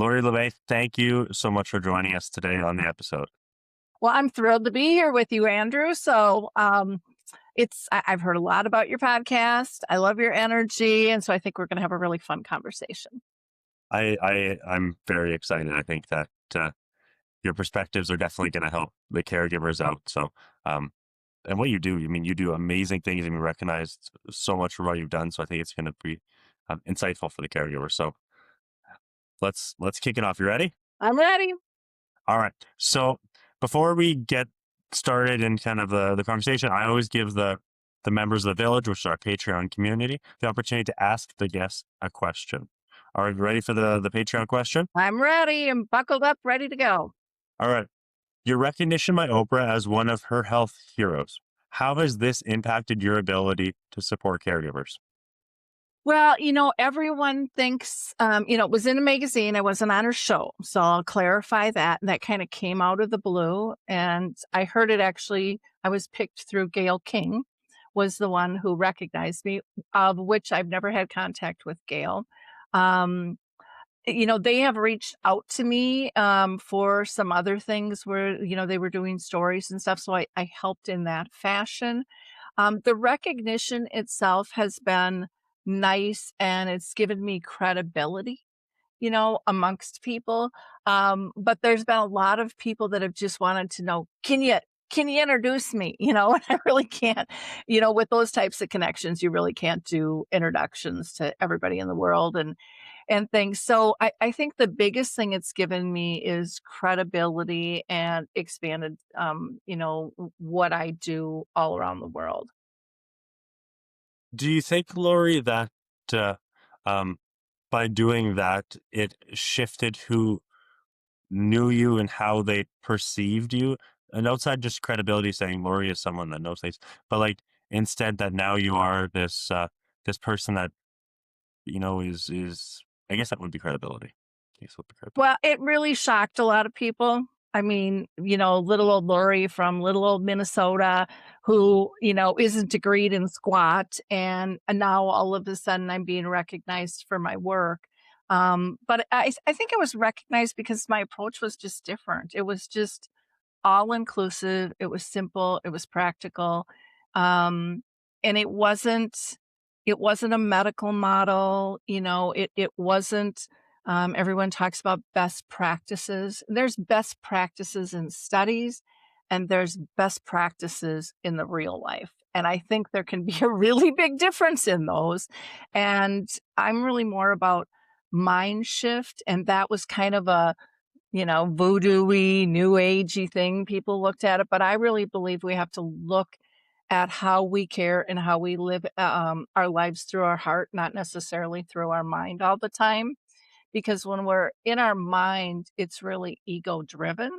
Lori La Bey, thank you so much for joining us today on the episode. Well, I'm thrilled to be here with you, Andrew. I've heard a lot about your podcast. I love your energy. And so I think we're going to have a really fun conversation. I'm very excited. I think that your perspectives are definitely going to help the caregivers out. Um, and what you do, you do amazing things and you're recognized so much for what you've done. So I think it's going to be insightful for the caregiver. So let's kick it off. You ready? I'm ready. All right. So before we get started in kind of the conversation, I always give the members of the village, which is our Patreon community, the opportunity to ask the guests a question. Are you ready for the Patreon question? I'm ready. I'm buckled up, ready to go. All right. Your recognition by Oprah as one of her health heroes. How has this impacted your ability to support caregivers? Well, everyone thinks, it was in a magazine. I wasn't on her show. So I'll clarify that. That kind of came out of the blue. And I heard it actually, I was picked through Gail King, was the one who recognized me, of which I've never had contact with Gail. Um, they have reached out to me for some other things where, they were doing stories and stuff. So I helped in that fashion. The recognition itself has been nice and it's given me credibility, amongst people. But there's been a lot of people that have just wanted to know, can you introduce me? And I really can't, with those types of connections, you really can't do introductions to everybody in the world and things. So I think the biggest thing it's given me is credibility and expanded, what I do all around the world. Do you think, Lori, that uh, um, by doing that, it shifted who knew you and how they perceived you? And outside just credibility, saying Lori is someone that knows things, but like instead that now you are this person that is I guess that would be credibility. I guess would be credibility. Well, it really shocked a lot of people. I mean, little old Lori from little old Minnesota who, isn't degreed in squat. And now all of a sudden I'm being recognized for my work. But I think I was recognized because my approach was just different. It was just all inclusive. It was simple. It was practical. Um, and it wasn't a medical model. It wasn't, everyone talks about best practices. There's best practices in studies and there's best practices in the real life. And I think there can be a really big difference in those. And I'm really more about mind shift. And that was kind of a, voodoo-y, new agey thing. People looked at it, but I really believe we have to look at how we care and how we live our lives through our heart, not necessarily through our mind all the time. Because when we're in our mind, it's really ego driven.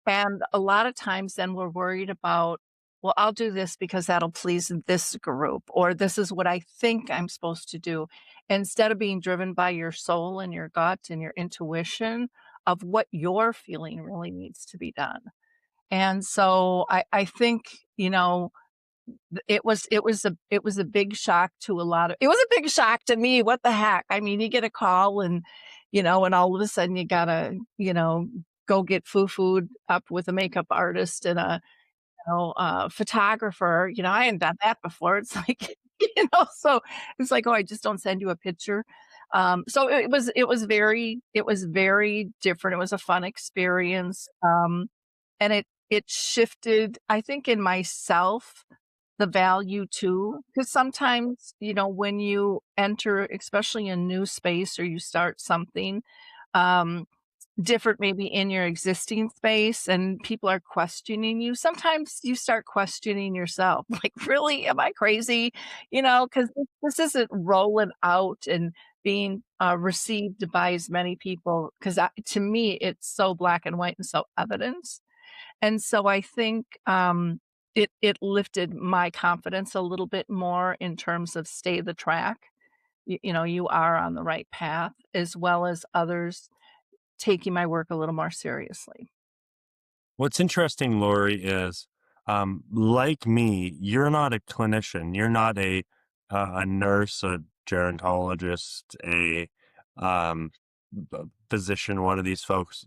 And a lot of times then we're worried about, well, I'll do this because that'll please this group, or this is what I think I'm supposed to do, instead of being driven by your soul and your gut and your intuition of what you're feeling really needs to be done. And so I think, it was a big shock to a lot of it was a big shock to me. What the heck? I mean, you get a call and, and all of a sudden you gotta, go get food up with a makeup artist and a photographer. I hadn't done that before. It's like, so it's like, oh, I just don't send you a picture. So it was very different. It was a fun experience. And it shifted, I think, in myself, the value too, because sometimes, when you enter, especially a new space or you start something, um, different maybe in your existing space and people are questioning you, sometimes you start questioning yourself, like, really, am I crazy? Because this isn't rolling out and being received by as many people, because to me, it's so black and white and so evident. And so I think, it lifted my confidence a little bit more in terms of stay the track. You are on the right path, as well as others taking my work a little more seriously. What's interesting, Lori, is like me, you're not a clinician. You're not a nurse, a gerontologist, a physician, one of these folks.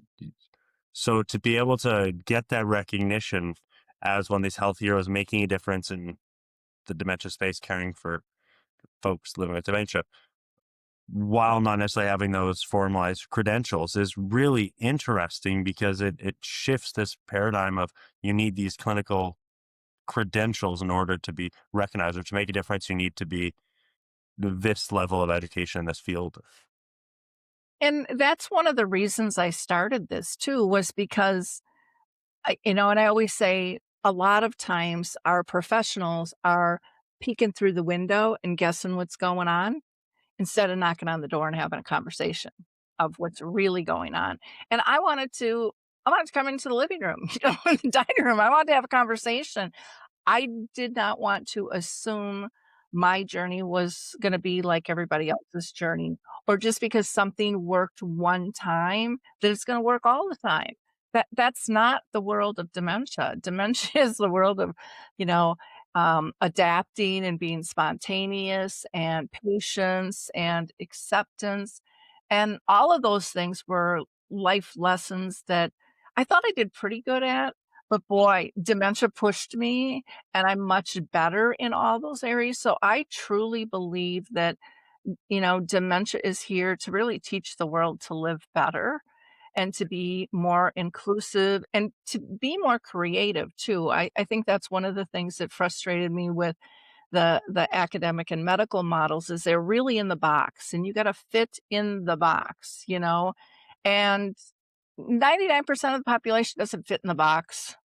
So to be able to get that recognition as one of these health heroes making a difference in the dementia space, caring for folks living with dementia, while not necessarily having those formalized credentials, is really interesting because it shifts this paradigm of you need these clinical credentials in order to be recognized or to make a difference. You need to be this level of education in this field. And that's one of the reasons I started this too, was because and I always say a lot of times our professionals are peeking through the window and guessing what's going on instead of knocking on the door and having a conversation of what's really going on. And I wanted to come into the living room, in the dining room. I wanted to have a conversation. I did not want to assume my journey was gonna be like everybody else's journey, or just because something worked one time, that it's gonna work all the time. That's not the world of dementia. Dementia is the world of, you know, adapting and being spontaneous and patience and acceptance, and all of those things were life lessons that I thought I did pretty good at, but boy, dementia pushed me and I'm much better in all those areas. So I truly believe that, dementia is here to really teach the world to live better and to be more inclusive and to be more creative too. I think that's one of the things that frustrated me with the academic and medical models is they're really in the box and you got to fit in the box, and 99% of the population doesn't fit in the box,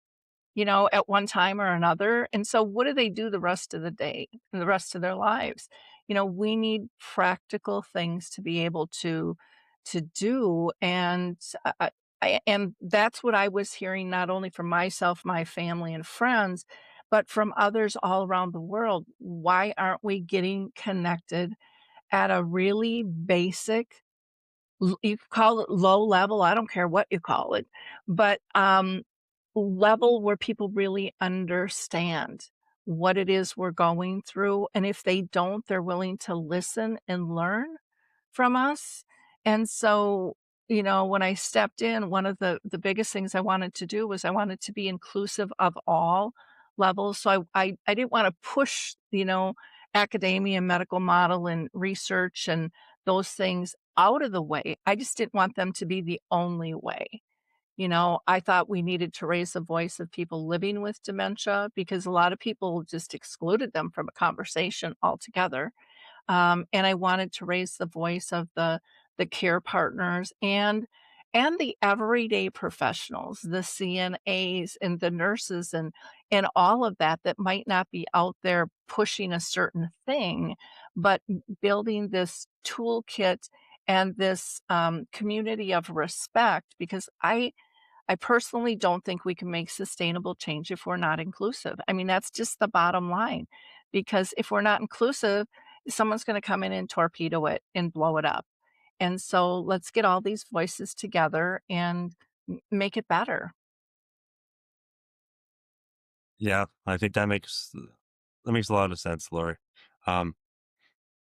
at one time or another. And so what do they do the rest of the day and the rest of their lives? We need practical things to be able to do. And and that's what I was hearing not only from myself, my family and friends, but from others all around the world. Why aren't we getting connected at a really basic you could call it low level, I don't care what you call it, but, level where people really understand what it is we're going through, and if they don't, they're willing to listen and learn from us. And so, when I stepped in, one of the biggest things I wanted to do was I wanted to be inclusive of all levels. So I didn't wanna push, academia and medical model and research and those things out of the way. I just didn't want them to be the only way. I thought we needed to raise the voice of people living with dementia because a lot of people just excluded them from a conversation altogether. And I wanted to raise the voice of the care partners and the everyday professionals, the CNAs and the nurses and all of that might not be out there pushing a certain thing, but building this toolkit and this community of respect because I personally don't think we can make sustainable change if we're not inclusive. I mean, that's just the bottom line. Because if we're not inclusive, someone's going to come in and torpedo it and blow it up. And so let's get all these voices together and make it better. Yeah, I think that makes a lot of sense, Lori. Um,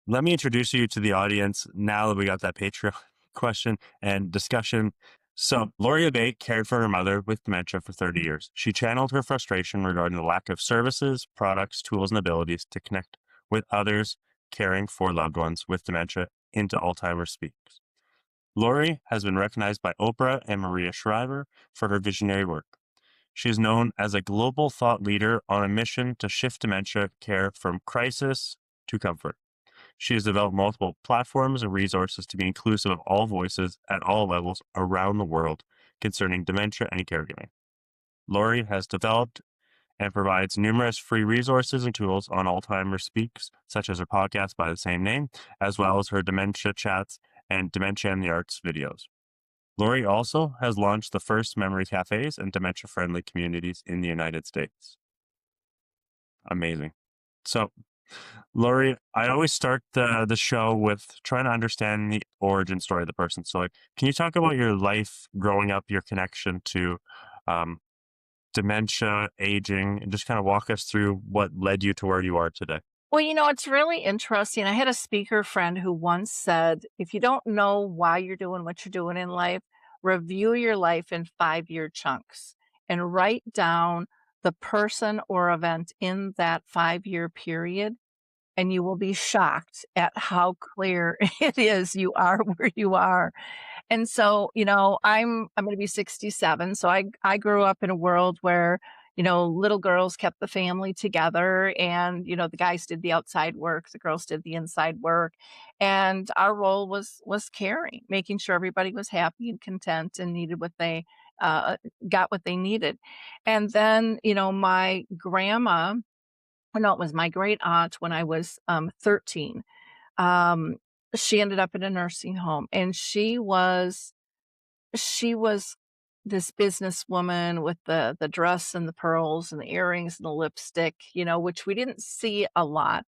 Let me introduce you to the audience now that we got that Patreon question and discussion. So, Lori La Bey cared for her mother with dementia for 30 years. She channeled her frustration regarding the lack of services, products, tools, and abilities to connect with others caring for loved ones with dementia into Alzheimer's Speaks. Lori has been recognized by Oprah and Maria Shriver for her visionary work. She is known as a global thought leader on a mission to shift dementia care from crisis to comfort. She has developed multiple platforms and resources to be inclusive of all voices at all levels around the world concerning dementia and caregiving. Lori has developed and provides numerous free resources and tools on Alzheimer's Speaks, such as her podcast by the same name, as well as her dementia chats and dementia and the arts videos. Lori also has launched the first memory cafes and dementia-friendly communities in the United States. Amazing. So, Lori, I always start the show with trying to understand the origin story of the person. So, like, can you talk about your life growing up, your connection to um, dementia, aging, and just kind of walk us through what led you to where you are today? Well, it's really interesting. I had a speaker friend who once said, if you don't know why you're doing what you're doing in life, review your life in 5-year chunks and write down the person or event in that 5-year period. And you will be shocked at how clear it is you are where you are. And so, I'm gonna be 67, so I grew up in a world where, little girls kept the family together and, the guys did the outside work, the girls did the inside work, and our role was caring, making sure everybody was happy and content and needed what they uh, got what they needed. And then, my grandma no, it was my great aunt when I was, 13. Um, she ended up in a nursing home, and she was this businesswoman with the dress and the pearls and the earrings and the lipstick, which we didn't see a lot,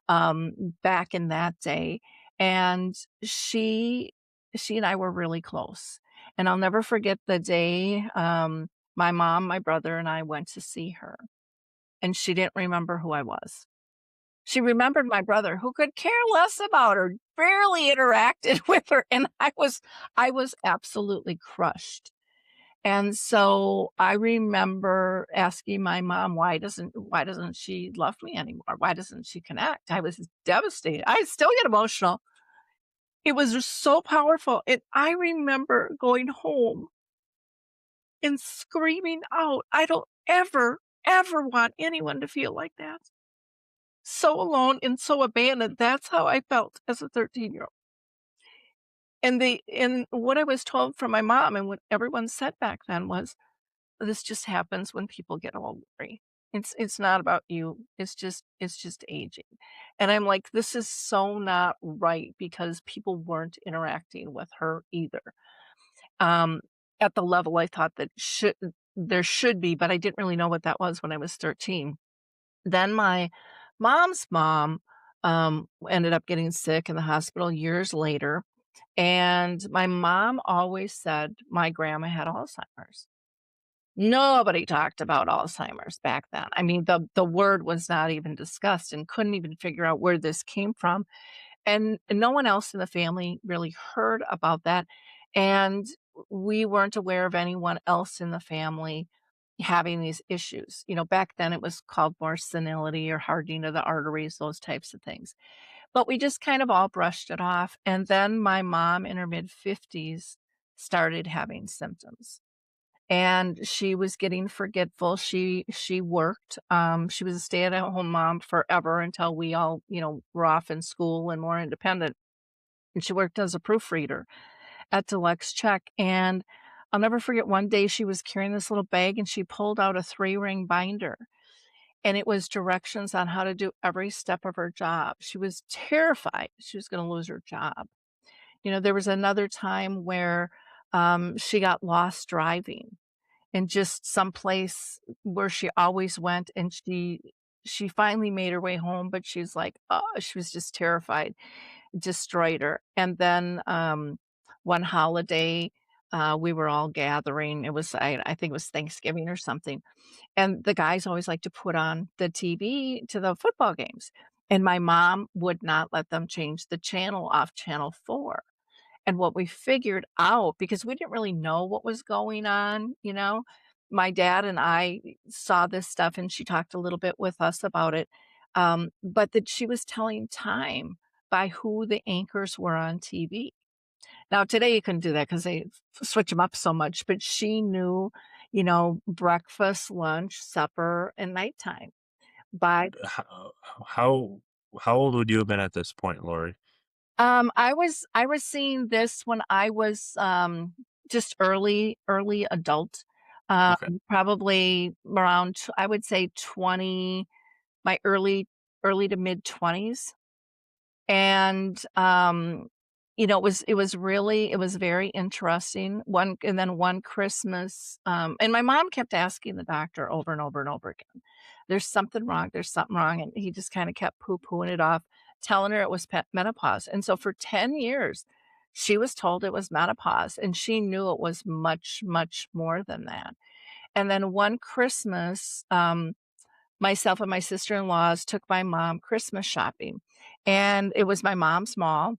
back in that day, and she and I were really close, and I'll never forget the day, my mom, my brother, and I went to see her, and she didn't remember who I was. She remembered my brother, who could care less about her, barely interacted with her, and I was absolutely crushed. And so I remember asking my mom, "Why doesn't she love me anymore? Why doesn't she connect?" I was devastated. I still get emotional. It was just so powerful, and I remember going home and screaming out, "I don't ever, ever want anyone to feel like that." So alone and so abandoned. That's how I felt as a 13-year-old. And what I was told from my mom and what everyone said back then was, "This just happens when people get old, Lori. It's not about you. It's just aging." And I'm like, "This is so not right," because people weren't interacting with her either, um, at the level I thought that there should be, but I didn't really know what that was when I was 13. Then my mom's mom, ended up getting sick in the hospital years later, and my mom always said my grandma had Alzheimer's. Nobody talked about Alzheimer's back then. I mean, the word was not even discussed and couldn't even figure out where this came from, and no one else in the family really heard about that, and we weren't aware of anyone else in the family having these issues. Back then it was called more senility or hardening of the arteries, those types of things. But we just kind of all brushed it off, and then my mom in her mid-50s started having symptoms, and she was getting forgetful. She worked, she was a stay-at-home mom forever until we all, were off in school and more independent, and she worked as a proofreader at Deluxe Check, and I'll never forget one day she was carrying this little bag and she pulled out a 3-ring binder, and it was directions on how to do every step of her job. She was terrified she was gonna lose her job. There was another time where, she got lost driving in just someplace where she always went, and she finally made her way home, but she's like, oh, she was just terrified, destroyed her. And then, one holiday, we were all gathering. I think it was Thanksgiving or something, and the guys always like to put on the TV to the football games, and my mom would not let them change the channel off channel 4. And what we figured out, because we didn't really know what was going on, my dad and I saw this stuff and she talked a little bit with us about it, but that she was telling time by who the anchors were on TV. Now, today you couldn't do that because they switch them up so much, but she knew, breakfast, lunch, supper, and nighttime by How how old would you have been at this point, Lori? I was seeing this when I was, just early adult, Okay. probably around I would say 20, my early to mid-20s. And, it was very interesting. One Christmas, and my mom kept asking the doctor over and over and over again, there's something wrong," and he just kinda kept poo-pooing it off, telling her it was menopause, and so for 10 years, she was told it was menopause, and she knew it was much, much more than that. And then one Christmas, myself and my sister-in-laws took my mom Christmas shopping, and it was my mom's mall,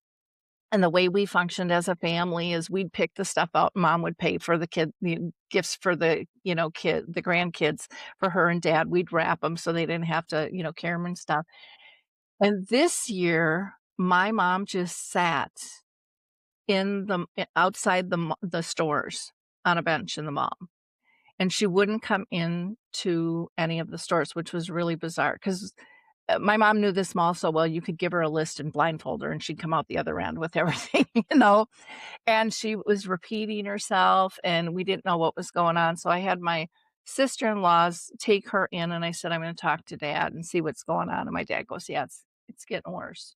and the way we functioned as a family is we'd pick the stuff out, mom would pay for the gifts for the grandkids for her and dad, we'd wrap them so they didn't have to, carry them and stuff. And this year, my mom just sat outside the stores on a bench in the mall, and she wouldn't come in to any of the stores, which was really bizarre 'cause, my mom knew this mall so well, you could give her a list and blindfold her, and she'd come out the other end with everything, you know? And she was repeating herself, and we didn't know what was going on, so I had my sister-in-laws take her in, and I said, "I'm gonna talk to dad and see what's going on," and my dad goes, "Yeah, it's getting worse."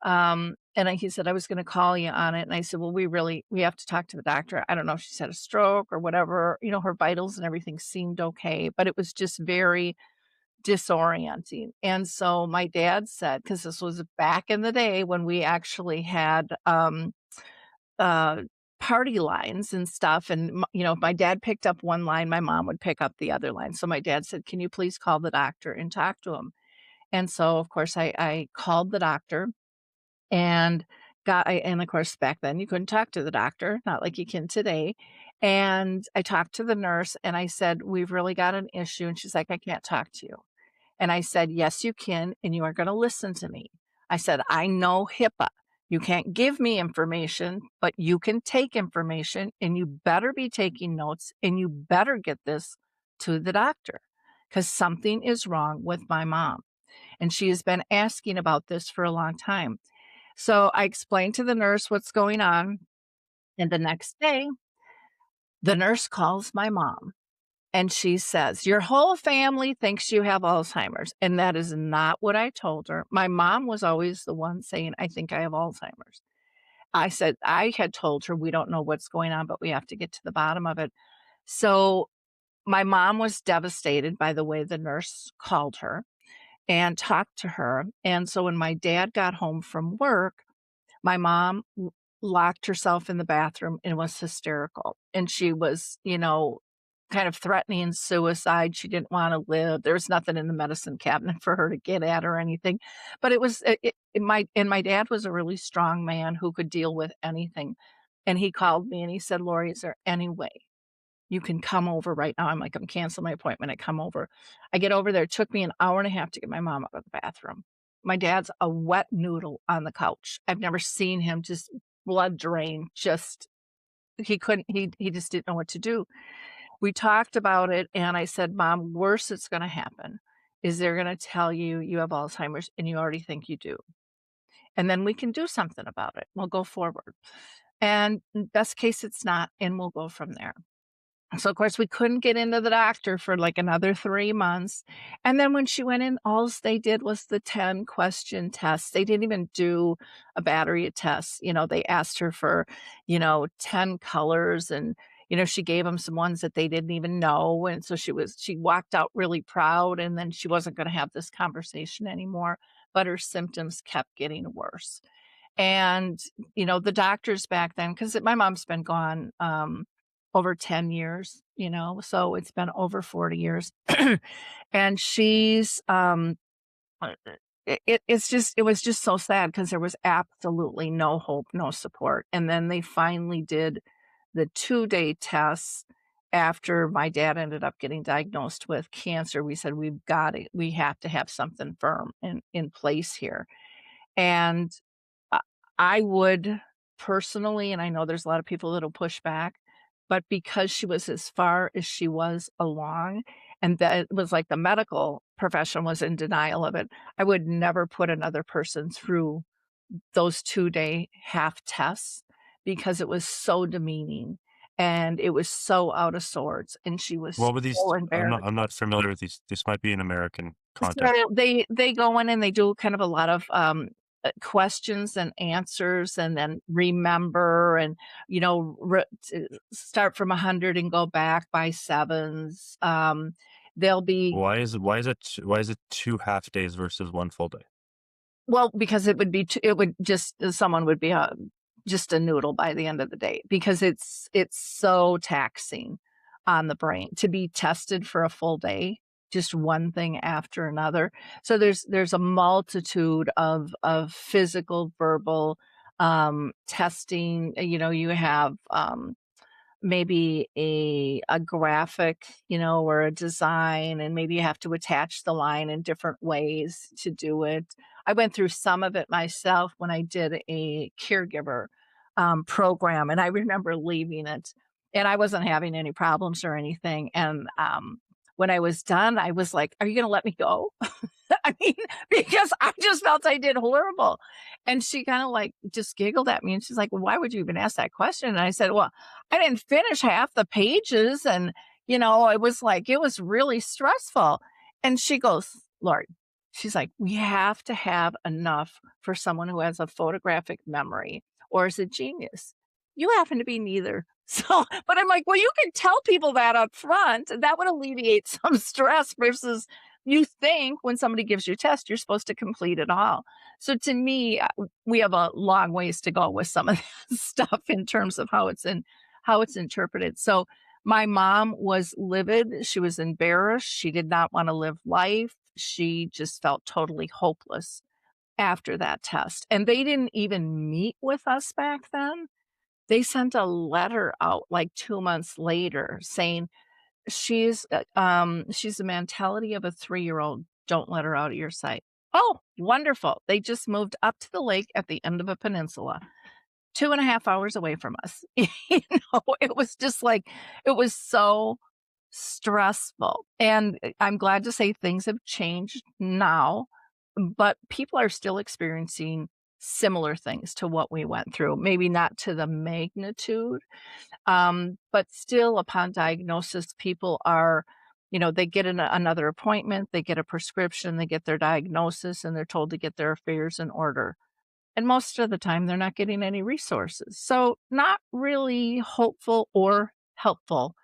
He said, "I was gonna call you on it," and I said, "Well, we have to talk to the doctor." I don't know if she's had a stroke or whatever, her vitals and everything seemed okay, but it was just very disorienting. And so my dad said, because this was back in the day when we actually had, uh, party lines and stuff, and if my dad picked up one line, my mom would pick up the other line. So my dad said, "Can you please call the doctor and talk to him?" And so, of course, I called the doctor and and of course, back then you couldn't talk to the doctor, not like you can today. And I talked to the nurse and I said, "We've really got an issue." And she's like, "I can't talk to you." And I said, "Yes, you can, and you are gonna listen to me." I said, "I know HIPAA. You can't give me information, but you can take information, and you better be taking notes, and you better get this to the doctor, because something is wrong with my mom, and she has been asking about this for a long time." So I explained to the nurse what's going on, and the next day, the nurse calls my mom. And she says, "Your whole family thinks you have Alzheimer's." And that is not what I told her. My mom was always the one saying, "I think I have Alzheimer's." I said, I had told her, "We don't know what's going on, but we have to get to the bottom of it." So my mom was devastated by the way the nurse called her and talked to her. And so when my dad got home from work, my mom locked herself in the bathroom and was hysterical, and she was, kind of threatening suicide. She didn't wanna live. There was nothing in the medicine cabinet for her to get at or anything, but it was my dad was a really strong man who could deal with anything, and he called me and he said, "Lori, is there any way you can come over right now?" I'm like, "I'm canceling my appointment." I come over. I get over there. It took me an hour and a half to get my mom out of the bathroom. My dad's a wet noodle on the couch. I've never seen him just blood drain, just he couldn't he just didn't know what to do. We talked about it, and I said, "Mom, worst that's gonna happen is they're gonna tell you you have Alzheimer's and you already think you do. And then we can do something about it. We'll go forward. And best case, it's not, and we'll go from there." So, of course, we couldn't get into the doctor for, like, another 3 months, and then when she went in, alls they did was the 10-question test. They didn't even do a battery of tests, they asked her for, 10 colors, and, she gave them some ones that they didn't even know, and so she walked out really proud, and then she wasn't gonna have this conversation anymore, but her symptoms kept getting worse. And, the doctors back then, because my mom's been gone, over 10 years, so it's been over 40 years. And she's, uh, it was just so sad because there was absolutely no hope, no support. And then they finally did the 2-day tests after my dad ended up getting diagnosed with cancer. We said, we have to have something firm in place here. And I I would personally, and I know there's a lot of people that'll push back, but because she was as far as she was along, and that it was like the medical profession was in denial of it, I would never put another person through those 2-day half tests because it was so demeaning and it was so out of sorts, and she was What were these? so I'm embarrassed. not familiar with these. This might be in American context. So they go in and they do kind of a lot of, questions and answers and then remember and, start from 100 and go back by sevens. They'll be Why is it 2 half days versus 1 full day? well, because it would just someone would be, just a noodle by the end of the day because it's so taxing on the brain to be tested for a full day just one thing after another. So there's a multitude of physical, verbal, testing. You have, maybe a graphic, or a design, and maybe you have to attach the line in different ways to do it. I went through some of it myself when I did a caregiver, program, and I remember leaving it, and I wasn't having any problems or anything, and, when I was done, I was like, "Are you gonna let me go?" I mean, because I just felt I did horrible. And she kinda, like, just giggled at me, and she's like, "Well, why would you even ask that question?" And I said, "Well, I didn't finish half the pages, and, it was like it was really stressful." And she goes, "Lori," she's like, "We have to have enough for someone who has a photographic memory or is a genius. You happen to be neither." So, but I'm like, "Well, you can tell people that up front, and that would alleviate some stress versus you think when somebody gives you a test, you're supposed to complete it all." So to me, we have a long ways to go with some of that stuff in terms of how it's interpreted. So my mom was livid. She was embarrassed. She did not want to live life. She just felt totally hopeless after that test. And they didn't even meet with us back then. They sent a letter out like 2 months later saying, she's the mentality of a 3-year-old. Don't let her out of your sight. Oh, wonderful. They just moved up to the lake at the end of a peninsula, 2.5 hours away from us. It was just like, it was so stressful. And I'm glad to say things have changed now, but people are still experiencing similar things to what we went through. Maybe not to the magnitude, but still, upon diagnosis, people are, they get another appointment, they get a prescription, they get their diagnosis, and they're told to get their affairs in order. And most of the time, they're not getting any resources. So, not really hopeful or helpful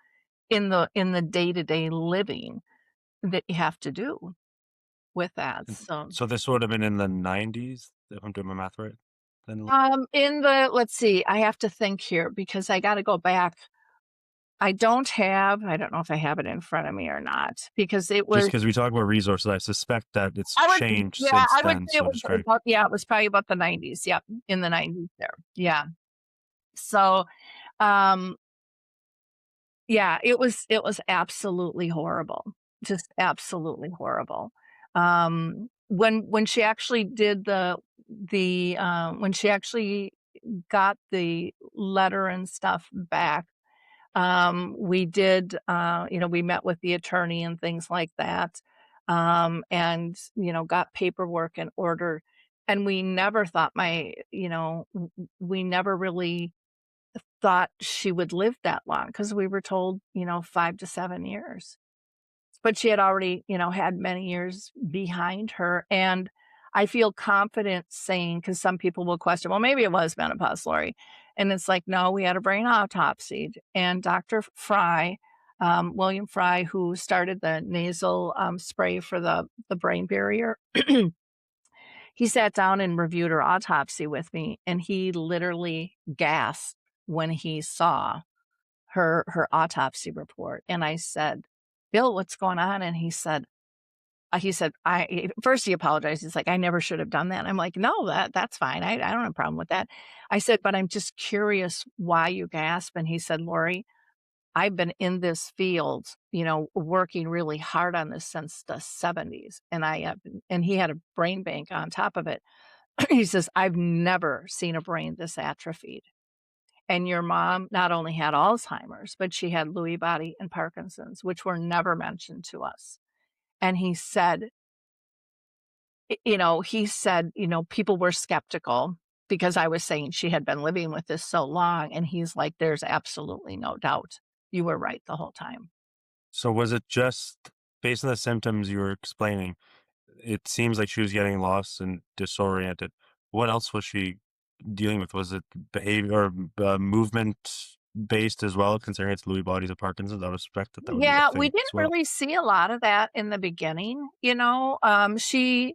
in the day to day living that you have to do with that. And So, so this would have been in the 90s, if I'm doing my math right? Then in the let's see, I have to think here because I got to go back. I don't know if I have it in front of me or not, because it just was because we talk about resources, I suspect that it's I would changed yeah, since I would then, say it so was just trying. about yeah, it was probably about the 90s, yep, in the 90s there, yeah. So, um, yeah, it was absolutely horrible, just absolutely horrible. When she actually did when she actually got the letter and stuff back, we did, we met with the attorney and things like that, and, got paperwork in order. And we never thought we never really thought she would live that long because we were told, 5 to 7 years. But she had already, had many years behind her. And I feel confident saying, because some people will question, well, maybe it was menopause, Lori. And it's like, no, we had a brain autopsy. And Dr. Fry, William Fry, who started the nasal spray for the brain barrier, he sat down and reviewed her autopsy with me. And he literally gasped when he saw her autopsy report. And I said, "Bill, what's going on?" And he said, first he apologized. He's like, "I never should have done that." I'm like, "No, that's fine. I don't have a problem with that." I said, "But I'm just curious why you gasp." And he said, "Lori, I've been in this field, working really hard on this since the 70s. And and he had a brain bank on top of it." He says, "I've never seen a brain this atrophied. And your mom not only had Alzheimer's, but she had Lewy body and Parkinson's, which were never mentioned to us." And he said, people were skeptical because I was saying she had been living with this so long. And he's like, "There's absolutely no doubt. You were right the whole time." So was it just based on the symptoms you were explaining, it seems like she was getting lost and disoriented. What else was she dealing with? Was it behavior or movement based as well, considering it's Lewy bodies of Parkinson's? I would expect that that would be a Yeah, we thing didn't as well. really see a lot of that in the beginning, she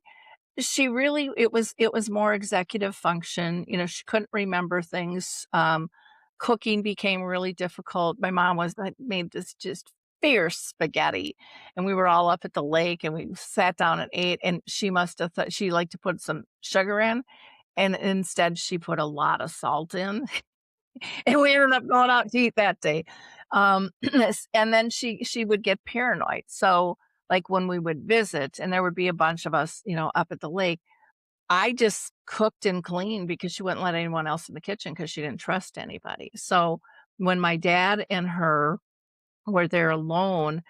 really it was more executive function. She couldn't remember things. Cooking became really difficult. My mom was like made this just fierce spaghetti, and we were all up at the lake, and we sat down and ate, and she must have thought she liked to put some sugar in, and instead she put a lot of salt in, and we ended up going out to eat that day. And then she would get paranoid. So, like, when we would visit and there would be a bunch of us, up at the lake, I just cooked and cleaned because she wouldn't let anyone else in the kitchen because she didn't trust anybody. So, when my dad and her were there alone,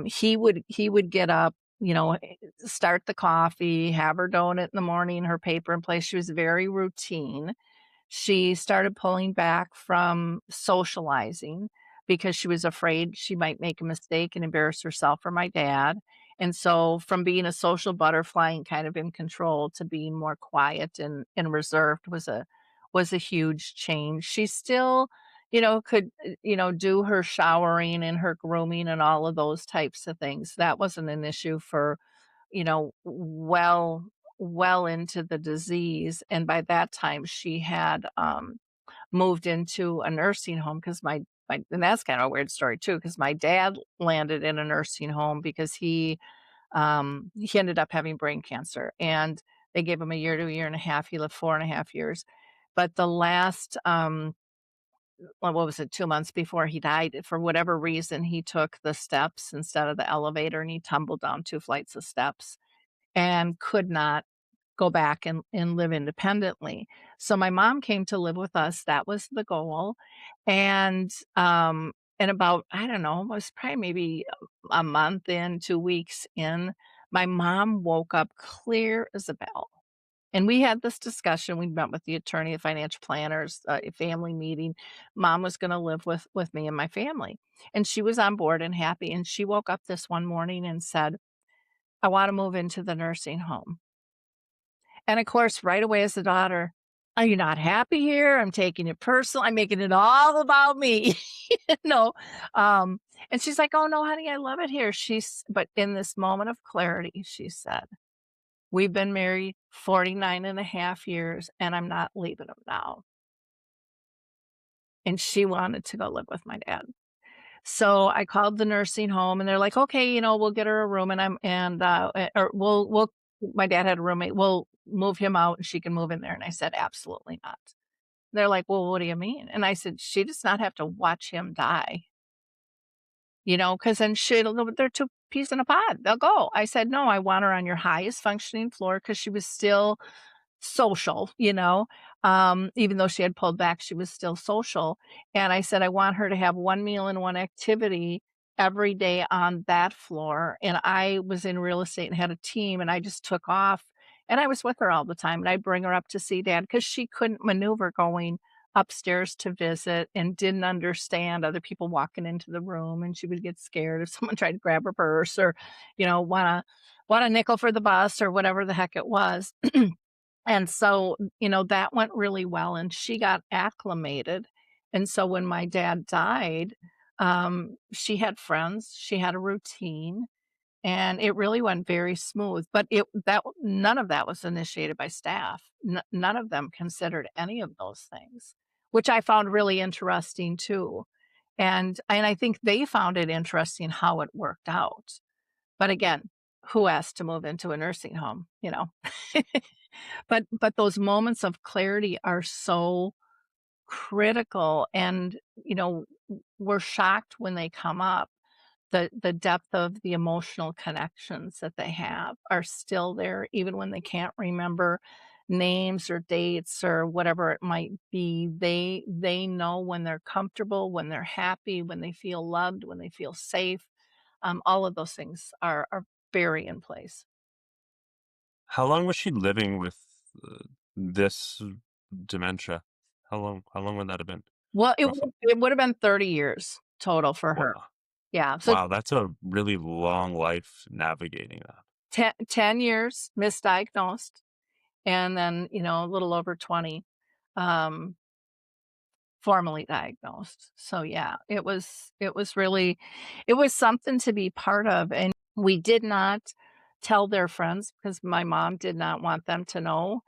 he would get up, start the coffee, have her donut in the morning, her paper in place. She was very routine. She started pulling back from socializing because she was afraid she might make a mistake and embarrass herself or my dad. And so from being a social butterfly and kind of in control to being more quiet and reserved was a huge change. She still, could, do her showering and her grooming and all of those types of things. That wasn't an issue for, well into the disease, and by that time, she had, moved into a nursing home because my and that's kind of a weird story too, because my dad landed in a nursing home because he ended up having brain cancer, and they gave him a year to a year and a half. He lived 4.5 years, but the last, well, what was it, 2 months before he died, for whatever reason, he took the steps instead of the elevator, and he tumbled down 2 flights of steps and could not go back and live independently. So my mom came to live with us, that was the goal, and about, I don't know, it was probably maybe a month in, 2 weeks in, my mom woke up clear as a bell. And we had this discussion, we met with the attorney, the financial planners, a family meeting. Mom was gonna live with me and my family, and she was on board and happy, and she woke up this one morning and said, "I wanna move into the nursing home." And of course, right away as a daughter, "Are you not happy here? I'm taking it personal. I'm making it all about me." You know? Um, and she's like, "Oh, no, honey, I love it here." But in this moment of clarity, she said, "We've been married 49 and a half years, and I'm not leaving him now." And she wanted to go live with my dad. So I called the nursing home and they're like, "Okay, we'll get her a room and or we'll my dad had a roommate. We'll move him out and she can move in there." And I said, "Absolutely not." They're like, "Well, what do you mean?" And I said, "She does not have to watch him die, because then they're 2 peas in a pod. They'll go." I said, "No, I want her on your highest functioning floor," because she was still social, even though she had pulled back, she was still social, and I said, "I want her to have 1 meal and 1 activity every day on that floor," and I was in real estate and had a team, and I just took off, and I was with her all the time, and I'd bring her up to see dad because she couldn't maneuver going upstairs to visit and didn't understand other people walking into the room, and she would get scared if someone tried to grab her purse or, want a nickel for the bus or whatever the heck it was. And so, that went really well and she got acclimated. And so when my dad died, she had friends, she had a routine, and it really went very smooth. But none of that was initiated by staff. None of them considered any of those things, which I found really interesting too. And I think they found it interesting how it worked out. But again, who asked to move into a nursing home, But those moments of clarity are so critical and, we're shocked when they come up. The depth of the emotional connections that they have are still there even when they can't remember names or dates or whatever it might be. They know when they're comfortable, when they're happy, when they feel loved, when they feel safe. All of those things are very in place. How long was she living with this dementia? How long would that have been, Well, it roughly? would it would have been 30 years total for her. Wow. Yeah, so Wow, that's a really long life navigating that. 10 years misdiagnosed, and then, a little over 20, um, formally diagnosed. So, yeah, it was something to be part of, and we did not tell their friends because my mom did not want them to know,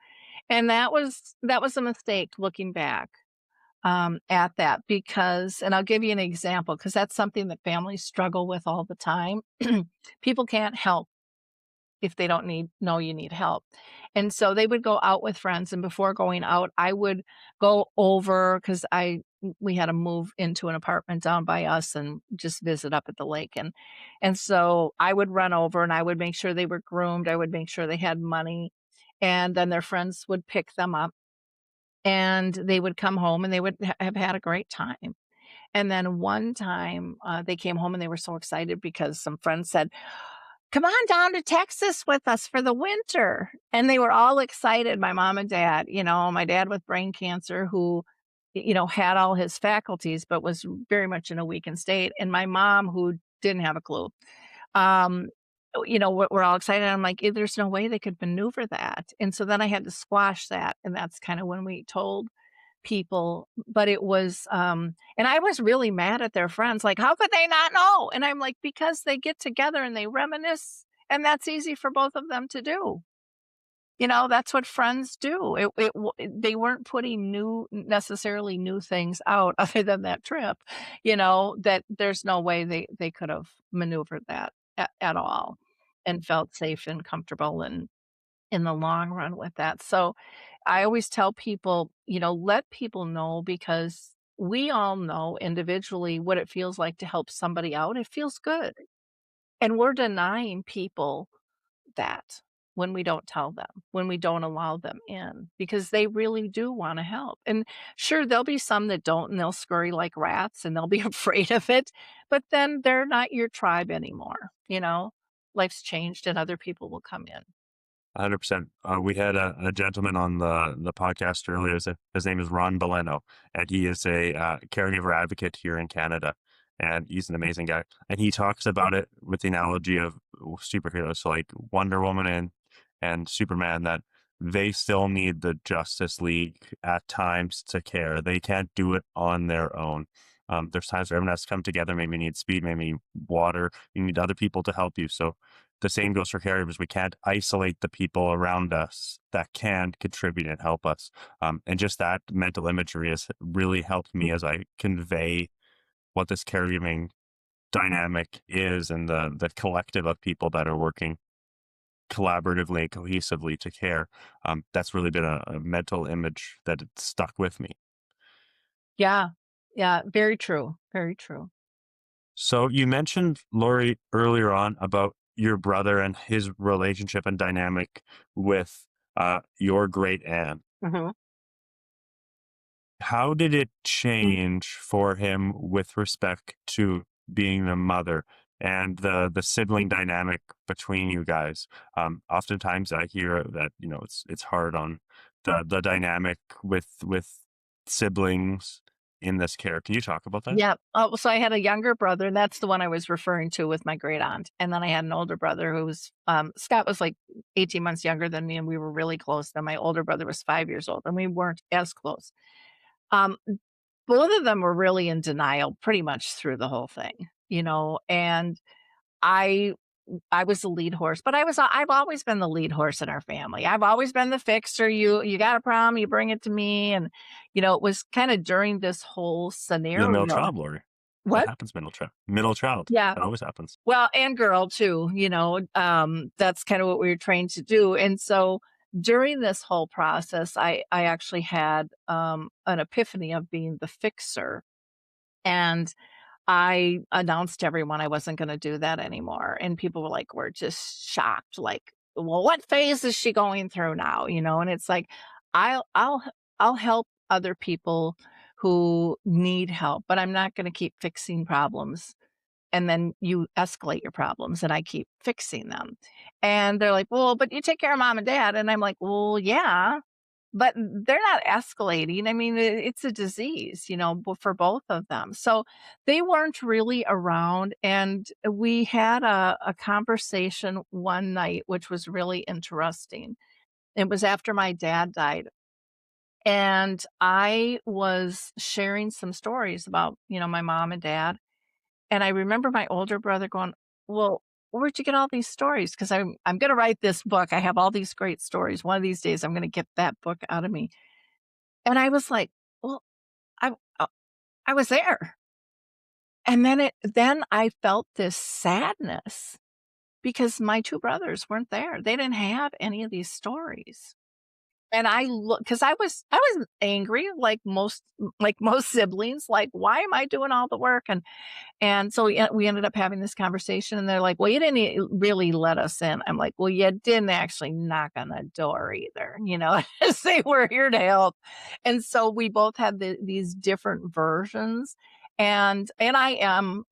and that was a mistake looking back. at that because, and I'll give you an example because that's something that families struggle with all the time. People can't help if they don't know you need help. And so they would go out with friends, and before going out, I would go over because we had to move into an apartment down by us and just visit up at the lake. And so I would run over and I would make sure they were groomed. I would make sure they had money. And then their friends would pick them up and they would come home and they would have had a great time. And then one time they came home and they were so excited because some friends said, "Come on down to Texas with us for the winter." And they were all excited, my mom and dad, my dad with brain cancer who, had all his faculties, but was very much in a weakened state. And my mom who didn't have a clue. Um, we're all excited. I'm like, there's no way they could maneuver that. And so then I had to squash that. And that's kind of when we told people, but it was, and I was really mad at their friends, like, how could they not know? And I'm like, because they get together and they reminisce, and that's easy for both of them to do. That's what friends do. They weren't putting necessarily new things out other than that trip, that there's no way they could have maneuvered that at all and felt safe and comfortable and in the long run with that. So I always tell people, let people know because we all know individually what it feels like to help somebody out. It feels good. And we're denying people that when we don't tell them, when we don't allow them in, because they really do want to help. And sure, there'll be some that don't and they'll scurry like rats and they'll be afraid of it, but then they're not your tribe anymore. Life's changed and other people will come in. 100%. We had a gentleman on the podcast earlier. His name is Ron Boleno, and he is a caregiver advocate here in Canada. And he's an amazing guy. And he talks about it with the analogy of superheroes, so like Wonder Woman and Superman, that they still need the Justice League at times to care. They can't do it on their own. There's times where everyone has to come together. Maybe you need speed, maybe you need water. You need other people to help you. So the same goes for caregivers. We can't isolate the people around us that can contribute and help us. And just that mental imagery has really helped me as I convey what this caregiving dynamic is and the collective of people that are working collaboratively and cohesively to care. That's really been a mental image that it stuck with me. Yeah. Yeah. Very true. Very true. So you mentioned, Lori, earlier on about your brother and his relationship and dynamic with your great aunt. Mhm. How did it change for him with respect to being the mother and the sibling dynamic between you guys? Oftentimes I hear that, it's hard on the dynamic with siblings in this care. Can you talk about that? Yeah. Oh, so I had a younger brother, and that's the one I was referring to with my great aunt. And then I had an older brother who was, Scott was like 18 months younger than me, and we were really close. Then my older brother was 5 years old, and we weren't as close. Um, Both of them were really in denial pretty much through the whole thing, and I I was the lead horse, but I've always been the lead horse in our family. I've always been the fixer. You got a problem, you bring it to me. And, it was kind of during this whole You're the middle scenario. child, Lori. That What? happens, middle child. Yeah. That always happens. Well, and girl too, that's kind of what we were trained to do. And so during this whole process, I actually had an epiphany of being the fixer. And I announced to everyone I wasn't gonna do that anymore, and people were just shocked, like, "Well, what phase is she going through now?" And it's like, I'll I'll I'll help other people who need help, but I'm not gonna keep fixing problems, and then you escalate your problems, and I keep fixing them. And they're like, "Well, but you take care of mom and dad," and I'm like, "Well, yeah, but they're not escalating. I mean, it's a disease, for both of them." So they weren't really around. And we had a conversation one night, which was really interesting. It was after my dad died. And I was sharing some stories about, my mom and dad. And I remember my older brother going, "Well, where'd you get all these stories? Because I'm going to write this book. I have all these great stories. One of these days, I'm going to get that book out of me." And I was like, "Well, I was there. And then I felt this sadness because my 2 brothers weren't there. They didn't have any of these stories. And I look, because I was angry like most siblings, like, "Why am I doing all the work?" And so we ended up having this conversation, and they're like, "Well, you didn't really let us in." I'm like, "Well, you didn't actually knock on the door either, you know, say we're here to help." And so we both had these different versions, and I am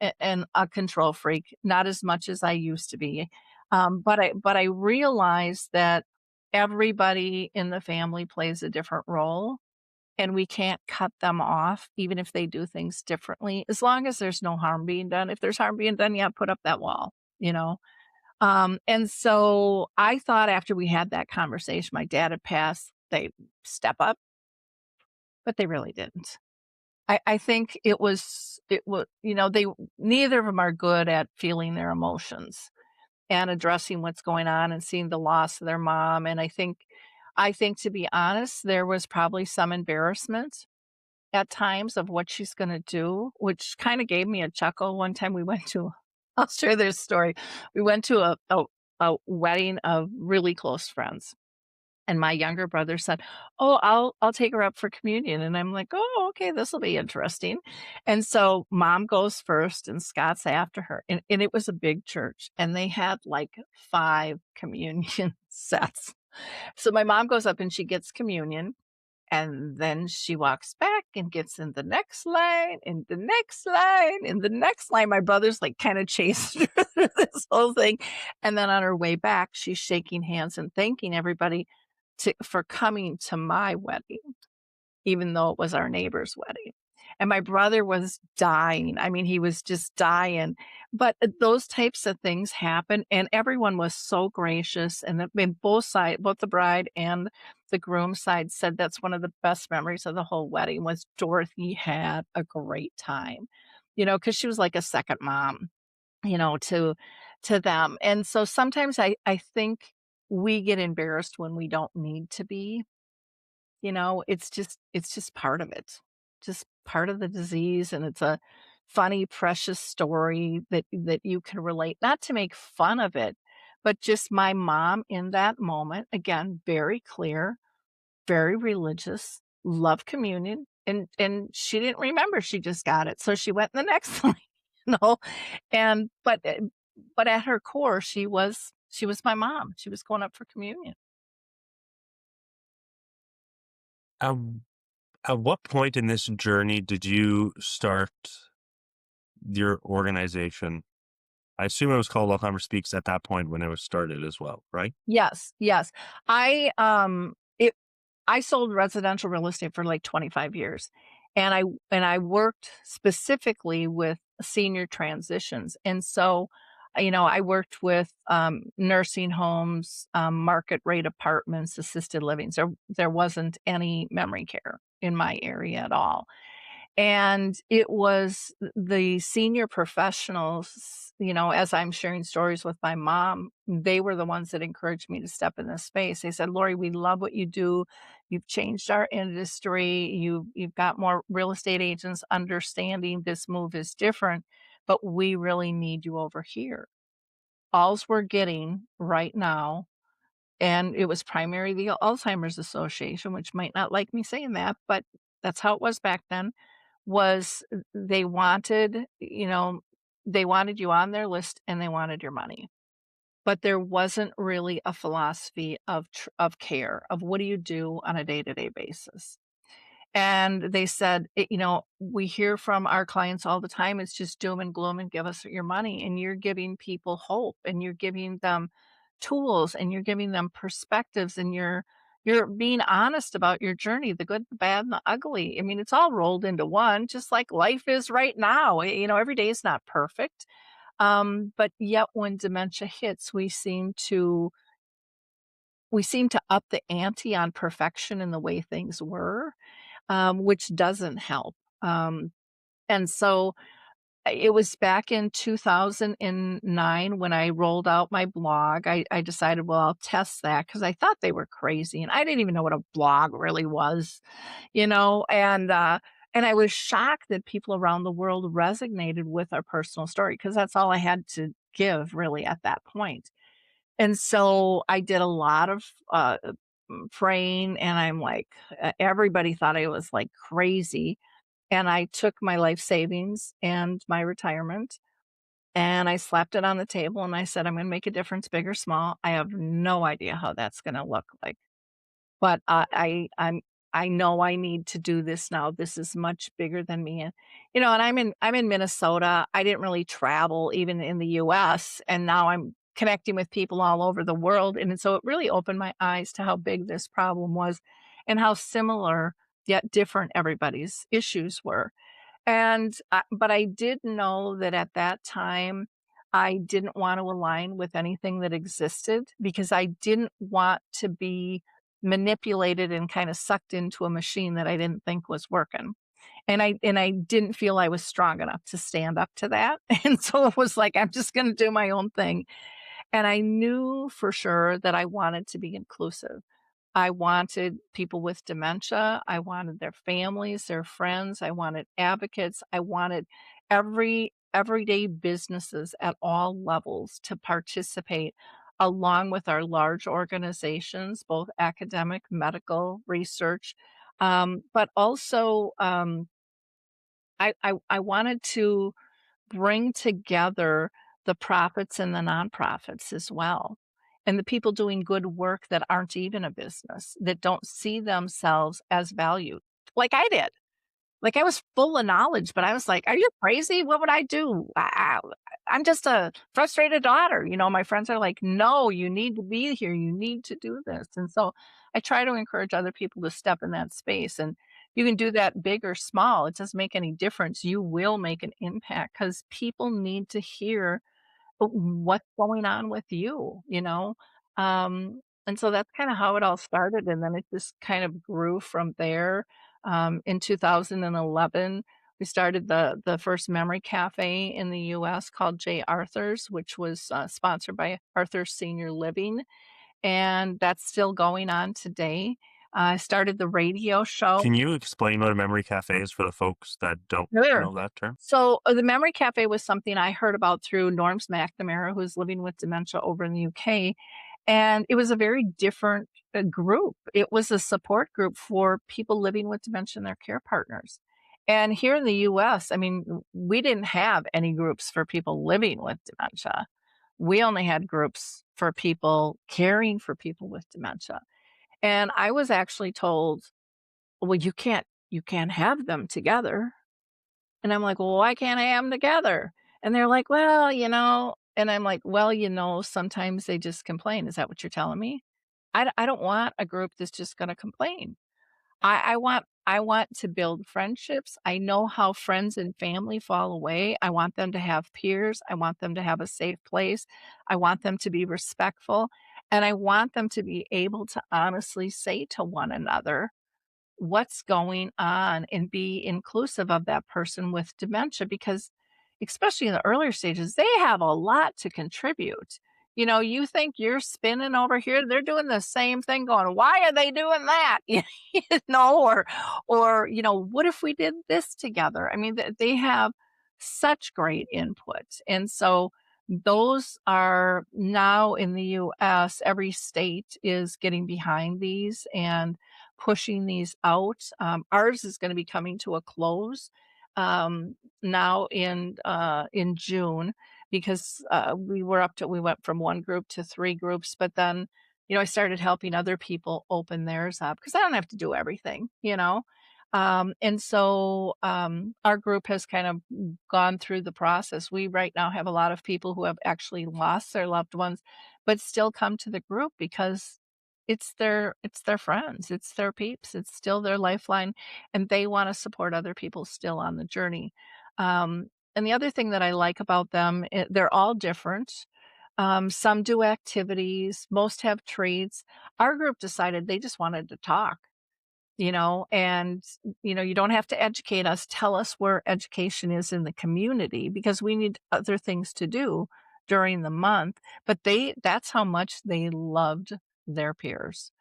a control freak, not as much as I used to be. But I realized that everybody in the family plays a different role, and we can't cut them off even if they do things differently, as long as there's no harm being done. If there's harm being done, yeah, put up that wall, you know? And so I thought after we had that conversation, my dad had passed, they step up, but they really didn't. I think it was, they neither of them are good at feeling their emotions and addressing what's going on and seeing the loss of their mom. And I think to be honest, there was probably some embarrassment at times of what she's gonna do, which kinda gave me a chuckle. One time we went to I'll share this story. We went to a wedding of really close friends, and my younger brother said, "Oh, I'll take her up for communion," and I'm like, "Oh, okay, this'll be interesting." And so mom goes first and Scott's after her, and it was a big church, and they had, like, 5 communion sets. So my mom goes up and she gets communion, and then she walks back and gets in the next line, in the next line, in the next line. My brother's like kind of chasing her through this whole thing. And then on her way back, she's shaking hands and thanking everybody for coming to my wedding, even though it was our neighbor's wedding. And my brother was dying. I mean, he was just dying. But those types of things happen, and everyone was so gracious. And both side, both the bride and the groom side said that's one of the best memories of the whole wedding was Dorothy had a great time, because she was like a second mom, to them. And so sometimes I think we get embarrassed when we don't need to be. It's just part of it. Just part of the disease, and it's a funny, precious story that you can relate, not to make fun of it, but just my mom in that moment, again, very clear, very religious, loved communion, and she didn't remember she just got it, so she went in the next line, you know, and but at her core, she was my mom. She was going up for communion. At, at what point in this journey did you start your organization? I assume it was called Alzheimer Speaks at that point when it was started as well, right? Yes, yes. I sold residential real estate for like 25 years, and I worked specifically with senior transitions. And so, I worked with nursing homes, market rate apartments, assisted livings. There wasn't any memory care in my area at all. And it was the senior professionals, as I'm sharing stories with my mom, they were the ones that encouraged me to step in this space. They said, "Lori, we love what you do. You've changed our industry. You've got more real estate agents understanding this move is different, but we really need you over here." Alls we're getting right now, and it was primarily the Alzheimer's Association, which might not like me saying that, but that's how it was back then, was they wanted, they wanted you on their list and they wanted your money. But there wasn't really a philosophy of care, of what do you do on a day-to-day basis. And they said, "We hear from our clients all the time, it's just doom and gloom and give us your money." And you're giving people hope, and you're giving them tools, and you're giving them perspectives, and you're being honest about your journey, the good, the bad, and the ugly. I mean, it's all rolled into one, just like life is right now. Every day is not perfect. But yet when dementia hits, we seem to up the ante on perfection in the way things were, which doesn't help. And so it was back in 2009 when I rolled out my blog. I decided, well, I'll test that because I thought they were crazy, and I didn't even know what a blog really was, you know. And I was shocked that people around the world resonated with our personal story because that's all I had to give really at that point. And so I did a lot of praying, and I'm like, everybody thought I was like crazy. And I took my life savings and my retirement and I slapped it on the table and I said, I'm going to make a difference, big or small. I have no idea how that's going to look like. But I know I need to do this now. This is much bigger than me, and, and I'm in Minnesota. I didn't really travel even in the US, and now I'm connecting with people all over the world, and so it really opened my eyes to how big this problem was and how similar yet different everybody's issues were. But I did know that at that time, I didn't want to align with anything that existed because I didn't want to be manipulated and kind of sucked into a machine that I didn't think was working. And I didn't feel I was strong enough to stand up to that. And so it was like, I'm just going to do my own thing. And I knew for sure that I wanted to be inclusive. I wanted people with dementia. I wanted their families, their friends. I wanted advocates. I wanted everyday businesses at all levels to participate along with our large organizations, both academic, medical, research. But also, I wanted to bring together the profits and the nonprofits as well, and the people doing good work that aren't even a business, that don't see themselves as valued, like I did. Like, I was full of knowledge, but I was like, "Are you crazy? What would I do? I'm just a frustrated daughter," my friends are like, "No, you need to be here, you need to do this," and so I try to encourage other people to step in that space, and you can do that big or small, it doesn't make any difference, you will make an impact because people need to hear what's going on with you, you know? And so that's kinda how it all started, and then it just kind of grew from there. In 2011, we started the first memory cafe in the US called J. Arthur's, which was, sponsored by Arthur's Senior Living, and that's still going on today. I started the radio show. Can you explain what a memory cafe is for the folks that don't Sure. know that term? So, the memory cafe was something I heard about through Norms McNamara, who's living with dementia over in the UK, and it was a very different, group. It was a support group for people living with dementia and their care partners. And here in the US, I mean, we didn't have any groups for people living with dementia. We only had groups for people caring for people with dementia. And I was actually told, "Well, you can't have them together." And I'm like, "Well, why can't I have them together?" And they're like, "Well, and I'm like, "Well, sometimes they just complain. Is that what you're telling me? I don't want a group that's just gonna complain. I want to build friendships. I know how friends and family fall away. I want them to have peers. I want them to have a safe place. I want them to be respectful, and I want them to be able to honestly say to one another what's going on and be inclusive of that person with dementia because especially in the earlier stages, they have a lot to contribute. You think you're spinning over here, they're doing the same thing going, "Why are they doing that?" Or "What if we did this together?" I mean, they have such great input. And so those are now in the US, every state is getting behind these and pushing these out. Ours is going to be coming to a close now in June because we went from one group to three groups, but then I started helping other people open theirs up because I don't have to do everything. And so our group has kind of gone through the process. We right now have a lot of people who have actually lost their loved ones, but still come to the group because it's their friends, it's their peeps, it's still their lifeline, and they wanna support other people still on the journey. And the other thing that I like about them, they're all different. Some do activities, most have treats. Our group decided they just wanted to talk, and, you don't have to educate us, tell us where education is in the community because we need other things to do during the month, but that's how much they loved their peers.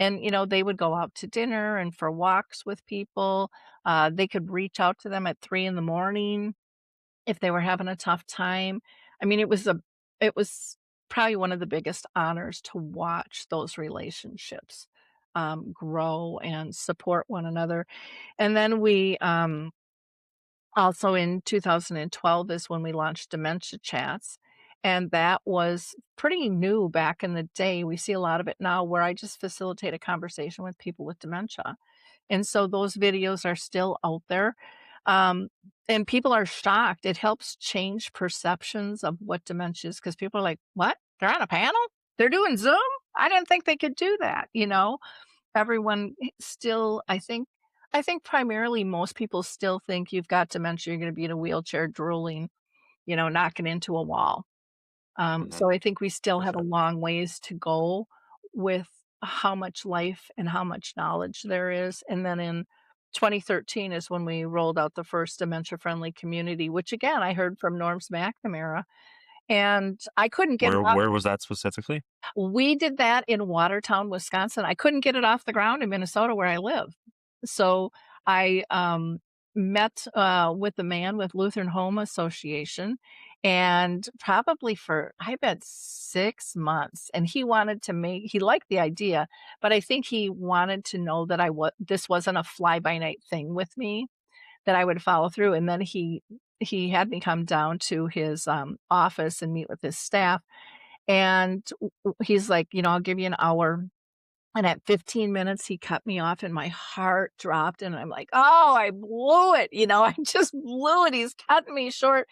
And, they would go out to dinner and for walks with people. They could reach out to them at 3 in the morning if they were having a tough time. I mean, it was probably one of the biggest honors to watch those relationships, grow and support one another. And then also in 2012 is when we launched Dementia Chats, and that was pretty new back in the day. We see a lot of it now where I just facilitate a conversation with people with dementia. And so those videos are still out there. Um, and people are shocked. It helps change perceptions of what dementia is because people are like, what? They're on a panel? They're doing Zoom? I didn't think they could do that, Everyone still, I think primarily most people still think you've got dementia, you're gonna be in a wheelchair drooling, knocking into a wall. Hmm. So I think we still For have a sure. long ways to go with how much life and how much knowledge there is. And then in 2013 is when we rolled out the first dementia-friendly community, which again, I heard from Norms McNamara, and I couldn't get it off. Where was that specifically? We did that in Watertown, Wisconsin. I couldn't get it off the ground in Minnesota where I live. So I met with a man with Lutheran Home Association and probably for, I bet, 6 months. And he liked the idea, but I think he wanted to know that this wasn't a fly by night thing with me, that I would follow through. And then he had me come down to his office and meet with his staff and he's like, "I'll give you an hour." And at 15 minutes, he cut me off and my heart dropped and I'm like, "Oh, I blew it." I just blew it. He's cutting me short.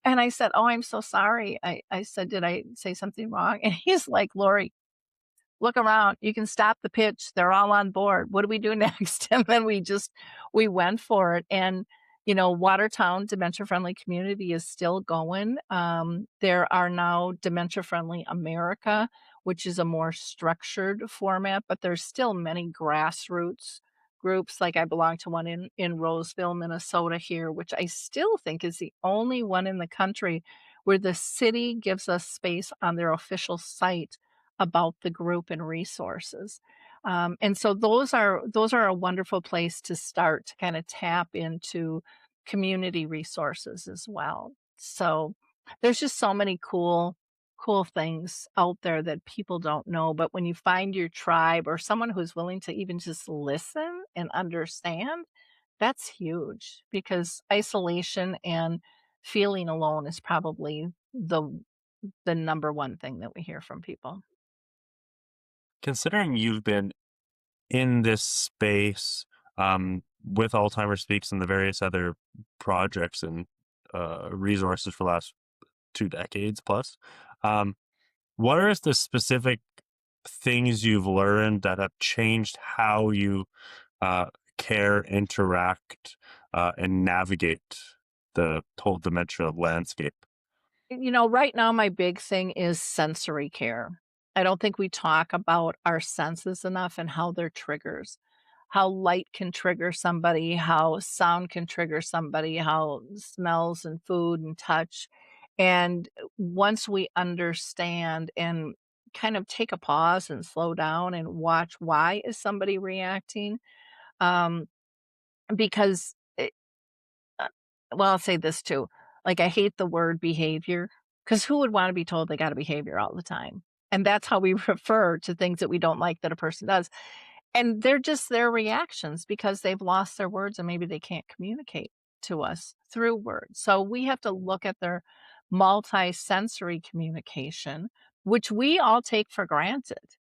And I said, "Oh, I'm so sorry." I said, "Did I say something wrong?" And he's like, "Lori, look around. You can stop the pitch. They're all on board. What do we do next?" And then we went for it. And, Watertown Dementia Friendly Community is still going. There are now Dementia Friendly America, which is a more structured format, but there's still many grassroots groups. Like I belong to one in Roseville, Minnesota here, which I still think is the only one in the country where the city gives us space on their official site about the group and resources. And so those are a wonderful place to start to kind of tap into community resources as well. So there's just so many cool things out there that people don't know. But when you find your tribe or someone who's willing to even just listen and understand, that's huge because isolation and feeling alone is probably the number one thing that we hear from people. Considering you've been in this space with Alzheimer's Speaks and the various other projects and resources for the last 2 decades plus, um, what are the specific things you've learned that have changed how you uh, care, interact, and navigate the whole dementia landscape? Right now, my big thing is sensory care. I don't think we talk about our senses enough and how they're triggers. How light can trigger somebody, how sound can trigger somebody, how smells and food and touch. And once we understand and kind of take a pause and slow down and watch why is somebody reacting, um, because uh, well, I'll say this too. Like, I hate the word behavior because who would want to be told they got a behavior all the time? And that's how we refer to things that we don't like that a person does. And they're just their reactions because they've lost their words and maybe they can't communicate to us through words. So we have to look at their multi-sensory communication, which we all take for granted.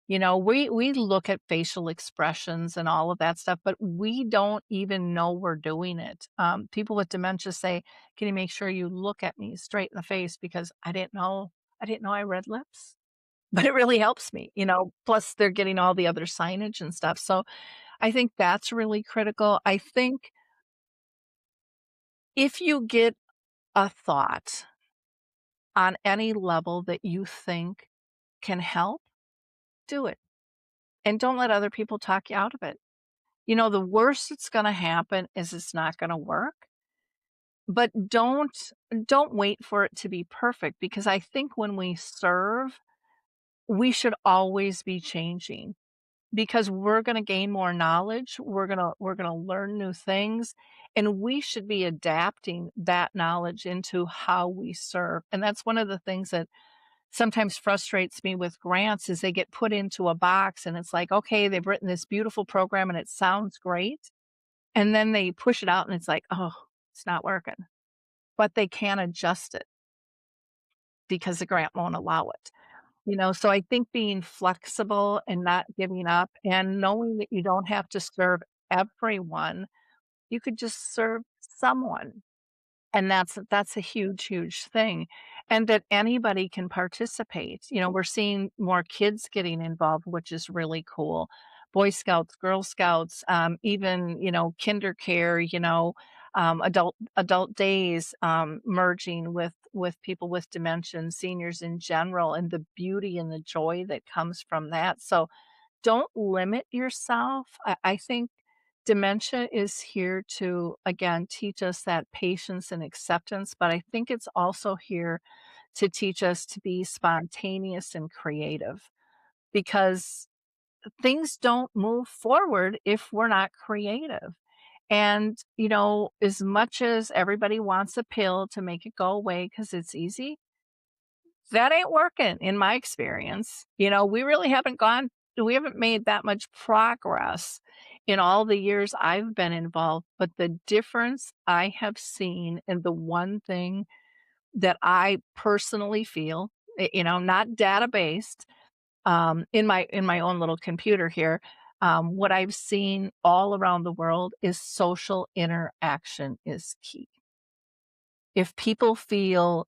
We look at facial expressions and all of that stuff, but we don't even know we're doing it. People with dementia say, "Can you make sure you look at me straight in the face because I didn't know I read lips." But it really helps me, plus they're getting all the other signage and stuff. So I think that's really critical. I think if you get a thought on any level that you think can help, do it. And don't let other people talk you out of it. The worst that's gonna happen is it's not gonna work, but don't wait for it to be perfect because I think when we serve, we should always be changing. because we're gonna gain more knowledge, we're gonna learn new things, and we should be adapting that knowledge into how we serve, and that's one of the things that sometimes frustrates me with grants is they get put into a box and it's like, "Okay, they've written this beautiful program and it sounds great," and then they push it out and it's like, "Oh, it's not working." But they can't adjust it because the grant won't allow it. So I think being flexible and not giving up and knowing that you don't have to serve everyone, you could just serve someone. And that's a huge, huge thing, and that anybody can participate. We're seeing more kids getting involved, which is really cool. Boy Scouts, Girl Scouts, even, kinder care, adult days, merging with people with dementia and seniors in general, and the beauty and the joy that comes from that. So don't limit yourself. I think dementia is here to, again, teach us that patience and acceptance, but I think it's also here to teach us to be spontaneous and creative because things don't move forward if we're not creative. And, as much as everybody wants a pill to make it go away because it's easy, that ain't working in my experience. We haven't made that much progress in all the years I've been involved, but the difference I have seen and the one thing that I personally feel, not data based, in my own little computer here, what I've seen all around the world is social interaction is key. If people feel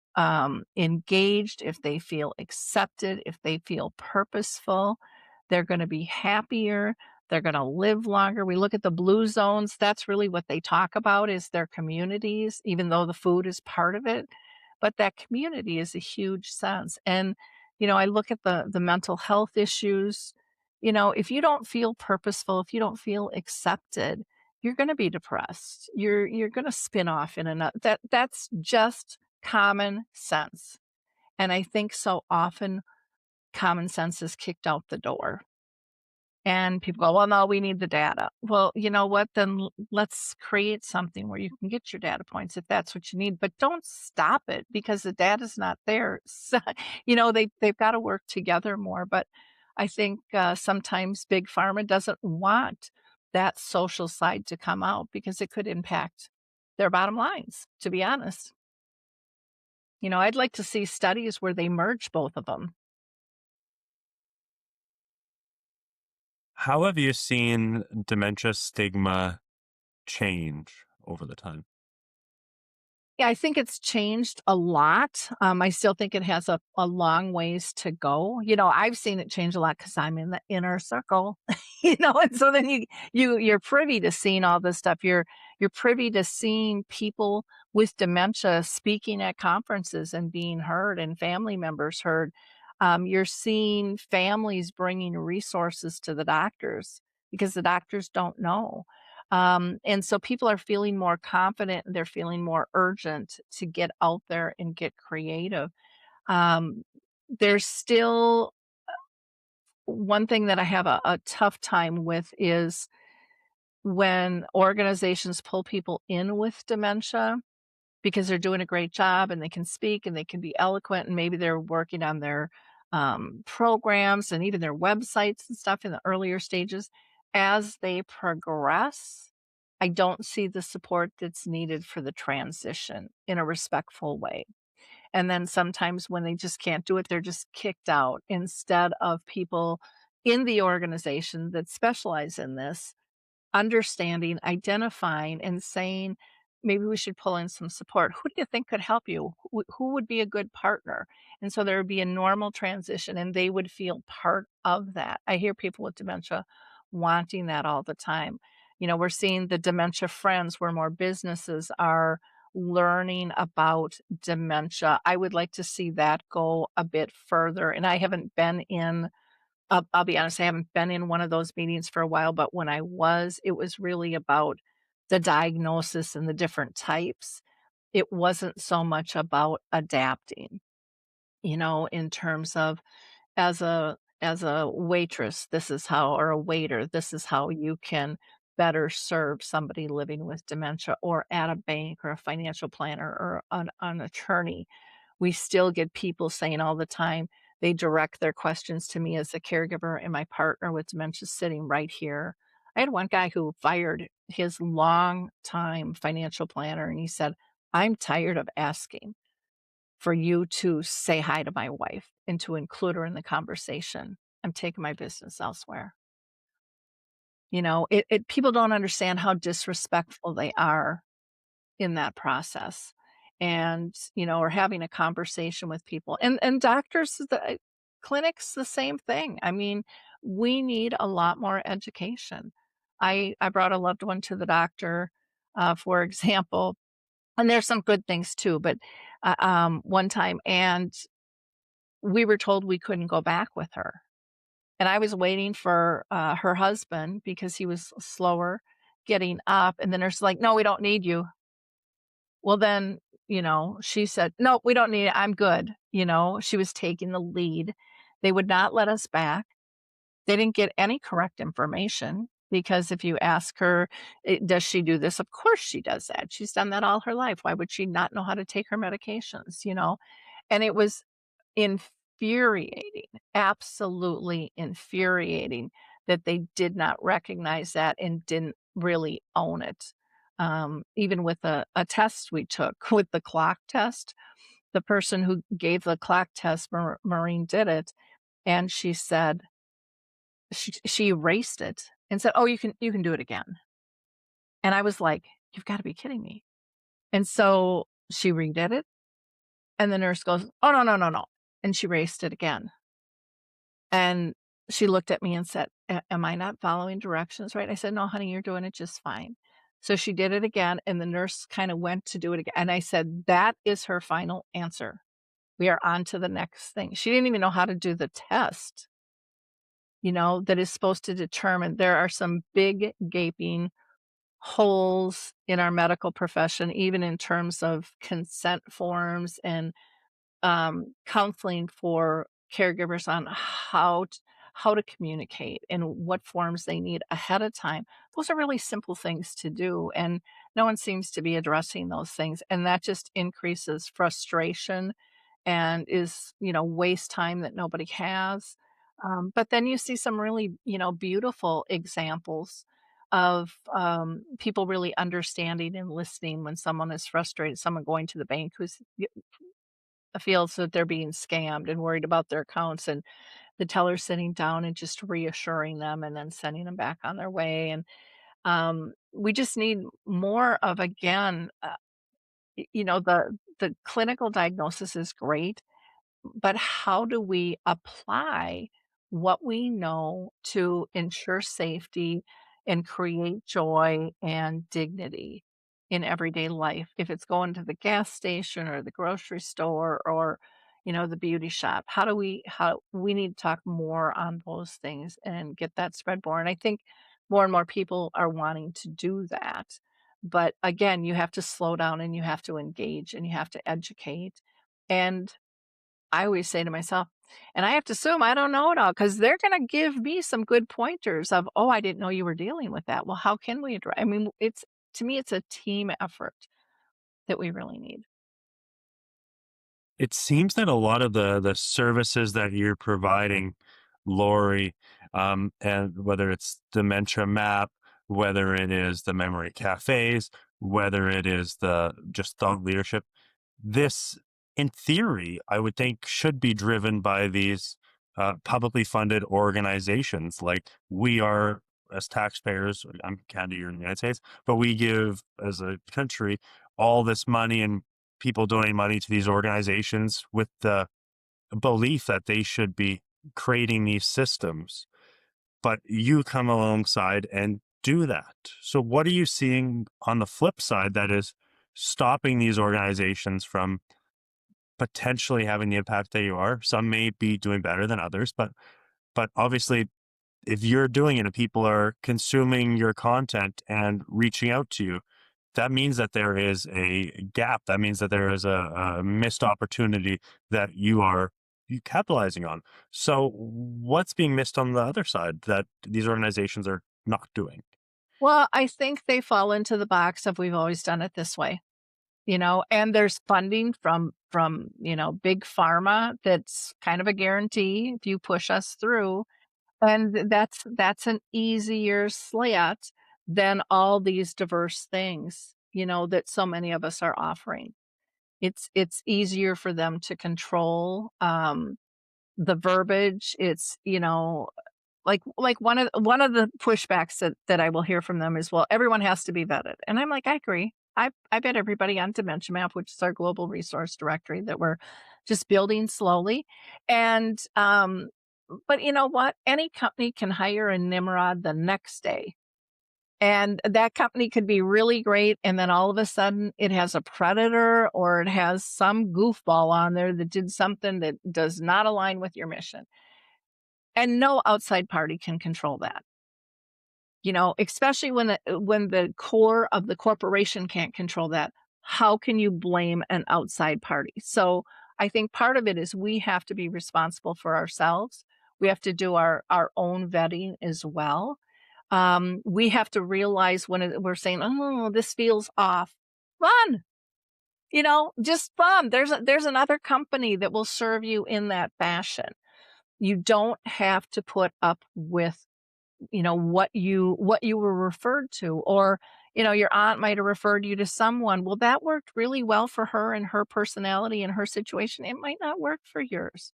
engaged, if they feel accepted, if they feel purposeful, they're going to be happier. They're going to live longer. We look at the blue zones. That's really what they talk about is their communities, even though the food is part of it. But that community is a huge sense. And, I look at the mental health issues. If you don't feel purposeful, if you don't feel accepted, you're gonna be depressed. You're gonna spin off in another that's just common sense, and I think so often common sense is kicked out the door, and people go, "Well, no, we need the data." Well, you know what? Then let's create something where you can get your data points if that's what you need, but don't stop it because the data's not there. So, they've gotta work together more, but I think, sometimes big pharma doesn't want that social side to come out because it could impact their bottom lines, to be honest. I'd like to see studies where they merge both of them. How have you seen dementia stigma change over the time? Yeah, I think it's changed a lot. I still think it has a long ways to go. I've seen it change a lot because I'm in the inner circle, and so then you're privy to seeing all this stuff. You're privy to seeing people with dementia speaking at conferences and being heard, and family members heard. You're seeing families bringing resources to the doctors because the doctors don't know. And so people are feeling more confident and they're feeling more urgent to get out there and get creative. Um, there's still one thing that I have a tough time with is when organizations pull people in with dementia because they're doing a great job and they can speak and they can be eloquent and maybe they're working on their programs and even their websites and stuff in the earlier stages. As they progress, I don't see the support that's needed for the transition in a respectful way. And then sometimes when they just can't do it, they're just kicked out instead of people in the organization that specialize in this understanding, identifying, and saying, maybe we should pull in some support. Who do you think could help you? Who would be a good partner? And so there would be a normal transition and they would feel part of that. I hear people with dementia wanting that all the time. We're seeing the dementia friends where more businesses are learning about dementia. I would like to see that go a bit further. And I haven't been in I'll be honest, I haven't been in one of those meetings for a while, but when I was, it was really about the diagnosis and the different types. It wasn't so much about adapting, in terms of as a as a waitress, this is how, or a waiter, this is how you can better serve somebody living with dementia, or at a bank or a financial planner or an attorney. We still get people saying all the time, they direct their questions to me as a caregiver and my partner with dementia sitting right here. I had one guy who fired his long-time financial planner, and he said, "I'm tired of asking for you to say hi to my wife and to include her in the conversation. I'm taking my business elsewhere." People don't understand how disrespectful they are in that process. And, or having a conversation with people. And doctors, clinics, the same thing. I mean, we need a lot more education. I brought a loved one to the doctor, for example, and there's some good things too, but one time, and we were told we couldn't go back with her. And I was waiting for her husband because he was slower getting up. And the nurse is like, "No, we don't need you." Well, then, she said, "No, we don't need it. I'm good." She was taking the lead. They would not let us back. They didn't get any correct information, because if you ask her, does she do this? Of course she does that. She's done that all her life. Why would she not know how to take her medications? And it was infuriating, absolutely infuriating, that they did not recognize that and didn't really own it. Even with a test we took, with the clock test, the person who gave the clock test, Maureen, did it, and she said she erased it and said, "Oh, you can do it again." And I was like, "You've got to be kidding me." And so she redid it, and the nurse goes, "Oh, no, no, no, no." And she erased it again. And she looked at me and said, Am I not following directions right?" I said, "No, honey, you're doing it just fine." So she did it again, and the nurse kind of went to do it again. And I said, "That is her final answer. We are on to the next thing." She didn't even know how to do the test, that is supposed to determine. There are some big gaping holes in our medical profession, even in terms of consent forms and counseling for caregivers on how to communicate and what forms they need ahead of time. Those are really simple things to do, and no one seems to be addressing those things, and that just increases frustration and is, waste time that nobody has. But then you see some really, beautiful examples of people really understanding and listening when someone is frustrated, someone going to the bank who's feels that they're being scammed and worried about their accounts, and the teller sitting down and just reassuring them and then sending them back on their way. And we just need more of, again, the clinical diagnosis is great, but how do we apply what we know to ensure safety and create joy and dignity in everyday life? If it's going to the gas station or the grocery store, or, the beauty shop, how we need to talk more on those things and get that spread more. And I think more and more people are wanting to do that. But again, you have to slow down and you have to engage and you have to educate. And I always say to myself, and I have to assume I don't know it all, because they're going to give me some good pointers of, "Oh, I didn't know you were dealing with that." Well, how can we address? I mean, to me, it's a team effort that we really need. It seems that a lot of the services that you're providing, Lori, and whether it's dementia map, whether it is the memory cafes, whether it is the just thought leadership, this, in theory, I would think should be driven by these publicly funded organizations. Like, we are, as taxpayers, I'm Canada, you're in the United States, but we give as a country all this money, and people donate money to these organizations with the belief that they should be creating these systems. But you come alongside and do that. So what are you seeing on the flip side that is stopping these organizations from potentially having the impact that you are? Some may be doing better than others, but obviously, if you're doing it and people are consuming your content and reaching out to you, that means that there is a gap. That means that there is a missed opportunity that you are capitalizing on. So what's being missed on the other side that these organizations are not doing? Well, I think they fall into the box of we've always done it this way, and there's funding from, big pharma that's kind of a guarantee if you push us through. And that's an easier slant than all these diverse things, that so many of us are offering. It's easier for them to control, the verbiage. It's, like one of the pushbacks that I will hear from them is, "Well, everyone has to be vetted." And I'm like, "I agree. I bet everybody on Dementia Map, which is our global resource directory that we're just building slowly." And, but you know what? Any company can hire a Nimrod the next day. And that company could be really great, and then all of a sudden it has a predator or it has some goofball on there that did something that does not align with your mission. And no outside party can control that. Especially when the core of the corporation can't control that, how can you blame an outside party? So I think part of it is we have to be responsible for ourselves. We have to do our own vetting as well. We have to realize when we're saying, "Oh, this feels off." Run, just run. There's another company that will serve you in that fashion. You don't have to put up with what you were referred to, or your aunt might have referred you to someone. Well, that worked really well for her and her personality and her situation. It might not work for yours.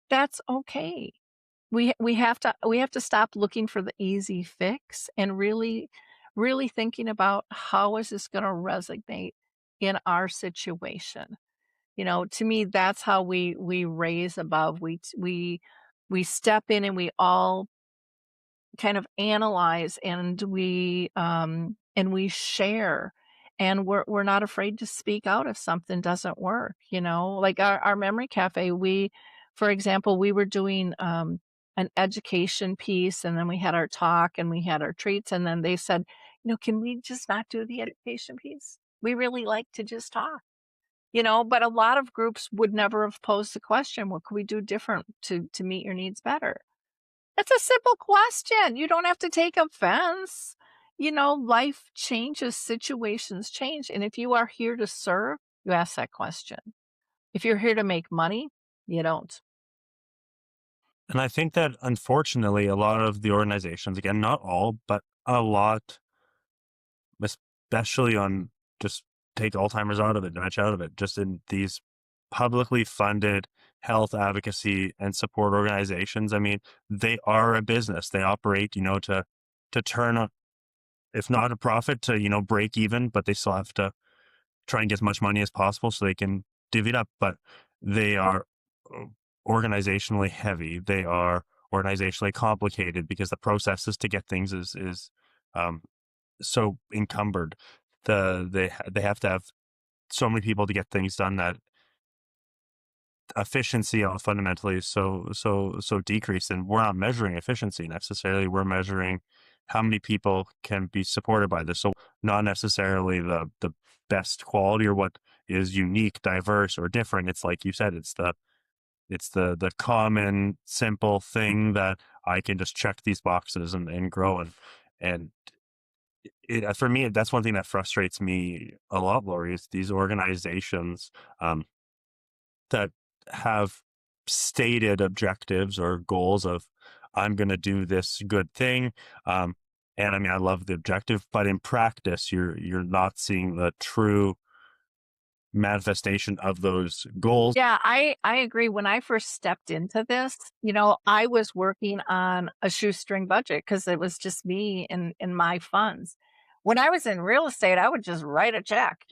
That's okay. We have to stop looking for the easy fix and really thinking about how is this going to resonate in our situation. To me, that's how we raise above. We step in and we all kind of analyze, and we share, and we're not afraid to speak out if something doesn't work. Like our memory cafe, for example, we were doing an education piece, and then we had our talk and we had our treats, and then they said, can we just not do the education piece? We really like to just talk. But a lot of groups would never have posed the question, what could we do different to meet your needs better? It's a simple question. You don't have to take offense. Life changes, situations change. And if you are here to serve, you ask that question. If you're here to make money, you don't. And I think that unfortunately, a lot of the organizations, again, not all, but a lot, especially on just take Alzheimer's out of it, dementia out of it, just in these publicly funded health advocacy and support organizations. I mean, they are a business. They operate, to turn a, if not a profit, to, break even, but they still have to try and get as much money as possible so they can divvy it up. But they are uh, organizationally heavy. They are organizationally complicated because the processes to get things is um, so encumbered. They have to have so many people to get things done that efficiency fundamentally is so decreased. And we're not measuring efficiency necessarily. We're measuring how many people can be supported by this. So not necessarily the best quality or what is unique, diverse, or different. It's like you said, it's the common simple thing that I can just check these boxes and grow, and for me, that's one thing that frustrates me a lot, Lori, is these organizations that have stated objectives or goals of, I'm going to do this good thing. And I mean, I love the objective, but in practice, you're not seeing the true manifestation of those goals. Yeah, I agree. When I first stepped into this, I was working on a shoestring budget because it was just me and my funds. When I was in real estate, I would just write a check.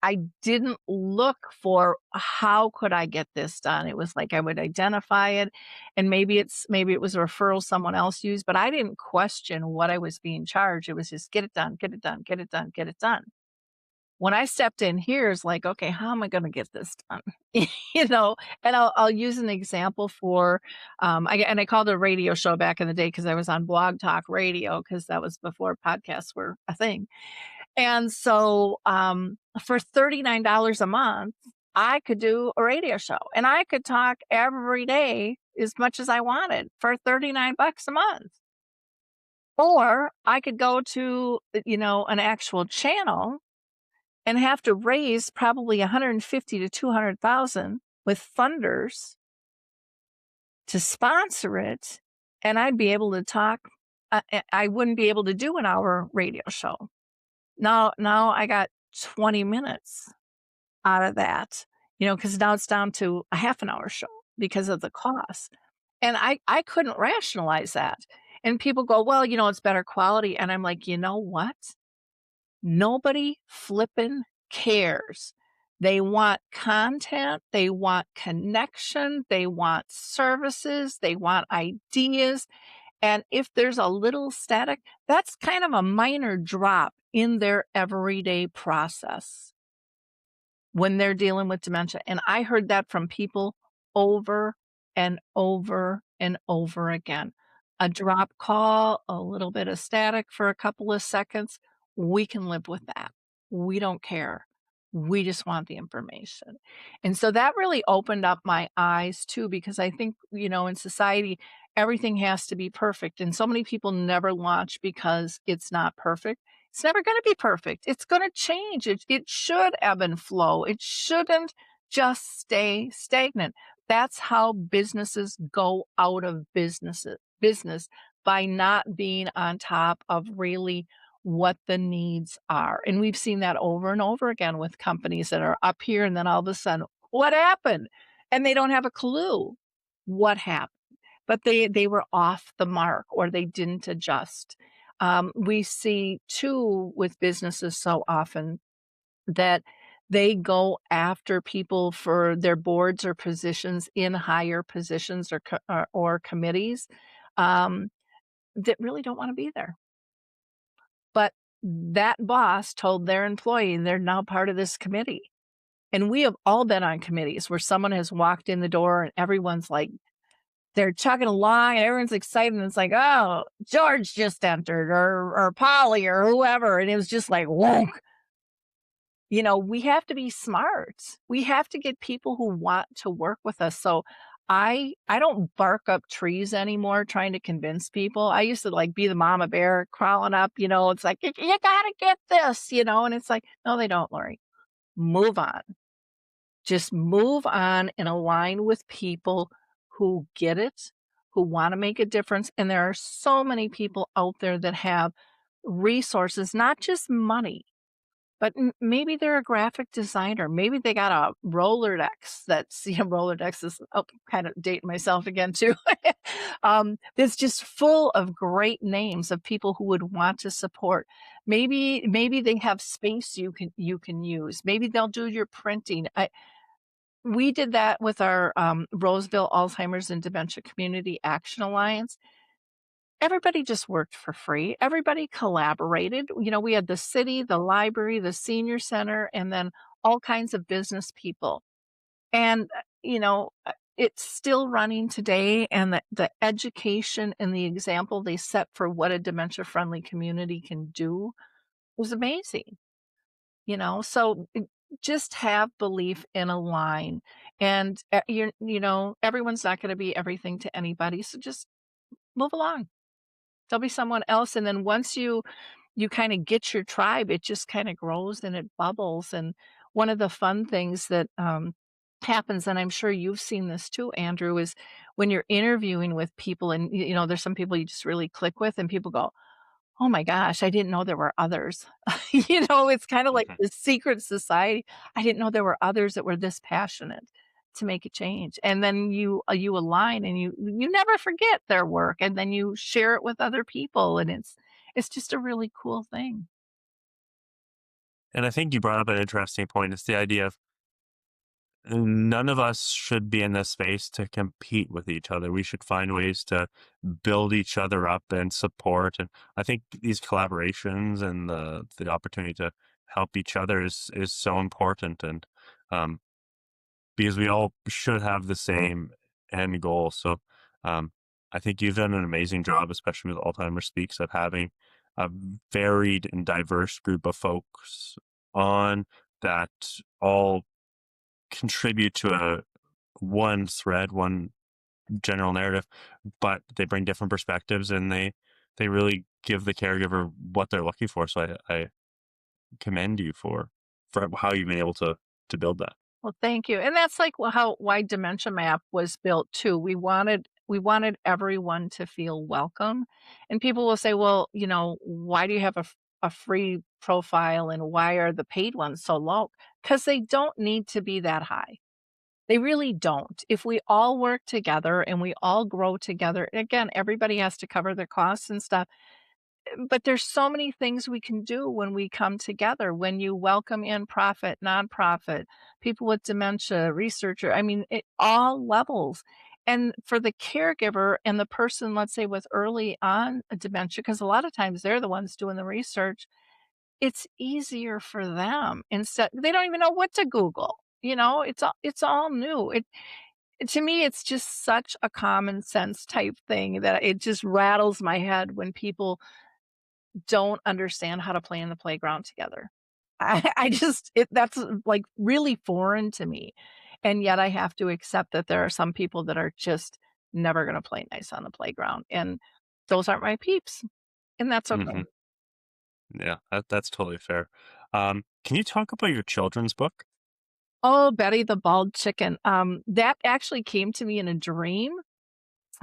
I didn't look for how could I get this done. It was like I would identify it, and maybe it was a referral someone else used, but I didn't question what I was being charged. It was just get it done, get it done, get it done, get it done. When I stepped in here, it's like, okay, how am I going to get this done? And I'll use an example for, I called a radio show back in the day because I was on Blog Talk Radio because that was before podcasts were a thing. And so, for $39 a month, I could do a radio show and I could talk every day as much as I wanted for 39 bucks a month. Or I could go to, an actual channel and have to raise probably 150 to 200,000 with funders to sponsor it, and I'd be able to talk. I wouldn't be able to do an hour radio show. Now I got 20 minutes out of that, because now it's down to a half an hour show because of the cost. And I couldn't rationalize that. And people go, well, it's better quality. And I'm like, you know what? Nobody flippin' cares. They want content, they want connection, they want services, they want ideas. And if there's a little static, that's kind of a minor drop in their everyday process when they're dealing with dementia. And I heard that from people over and over and over again. A drop call, a little bit of static for a couple of seconds, we can live with that. We don't care. We just want the information. And so that really opened up my eyes too, because I think, in society, everything has to be perfect. And so many people never launch because it's not perfect. It's never going to be perfect. It's going to change. It should ebb and flow. It shouldn't just stay stagnant. That's how businesses go out of business by not being on top of really what the needs are. And we've seen that over and over again with companies that are up here and then all of a sudden, what happened? And they don't have a clue what happened. But they were off the mark or they didn't adjust. We see too with businesses so often that they go after people for their boards or positions in higher positions or committees um, that really don't want to be there. But that boss told their employee they're now part of this committee. And we have all been on committees where someone has walked in the door and everyone's like, they're chugging along and everyone's excited. And it's like, oh, George just entered or Polly or whoever. And it was just like, whoa. We have to be smart. We have to get people who want to work with us. So I don't bark up trees anymore trying to convince people. I used to like be the mama bear crawling up, it's like, you gotta get this, and it's like, no, they don't, Lori. Move on. Just move on and align with people who get it, who want to make a difference. And there are so many people out there that have resources, not just money, but maybe they're a graphic designer. Maybe they got a Rolodex that's, Rolodex is, kind of dating myself again too. That's just full of great names of people who would want to support. Maybe they have space you can use. Maybe they'll do your printing. We did that with our Roseville Alzheimer's and Dementia Community Action Alliance. Everybody just worked for free. Everybody collaborated. We had the city, the library, the senior center, and then all kinds of business people. And, it's still running today. And the education and the example they set for what a dementia-friendly community can do was amazing. So just have belief in a line. And, everyone's not going to be everything to anybody. So just move along. There'll be someone else, and then once you kinda get your tribe, it just kinda grows and it bubbles, and one of the fun things that, happens, and I'm sure you've seen this too, Andrew, is when you're interviewing with people and, there's some people you just really click with, and people go, "Oh my gosh, I didn't know there were others." It's kinda like Mhm. the secret society. I didn't know there were others that were this passionate to make a change, and then you align and you never forget their work, and then you share it with other people, and it's just a really cool thing. And I think you brought up an interesting point. It's the idea of none of us should be in this space to compete with each other. We should find ways to build each other up and support. And I think these collaborations and the opportunity to help each other is so important. And um, because we all should have the same end goal. So um, I think you've done an amazing job, especially with Alzheimer's Speaks, of having a varied and diverse group of folks on that all contribute to a one thread, one general narrative, but they bring different perspectives and they really give the caregiver what they're looking for. So I commend you for how you've been able to build that. Well, thank you. And that's like how why Dementia Map was built too. We wanted everyone to feel welcome. And people will say, "Well, why do you have a free profile and why are the paid ones so low?" Cuz they don't need to be that high. They really don't. If we all work together and we all grow together, again, everybody has to cover their costs and stuff, but there's so many things we can do when we come together, when you welcome in profit, nonprofit, people with dementia, researcher, I mean, all levels. And for the caregiver and the person, let's say with early on dementia, because a lot of times they're the ones doing the research, it's easier for them. Instead, they don't even know what to Google. It's all new. To me, it's just such a common sense type thing that it just rattles my head when people don't understand how to play in the playground together. I just that's, like, really foreign to me, and yet I have to accept that there are some people that are just never gonna play nice on the playground, and those aren't my peeps, and that's okay. Hmm. Yeah, that's totally fair. Can you talk about your children's book? Oh, Betty the Bald Chicken, that actually came to me in a dream.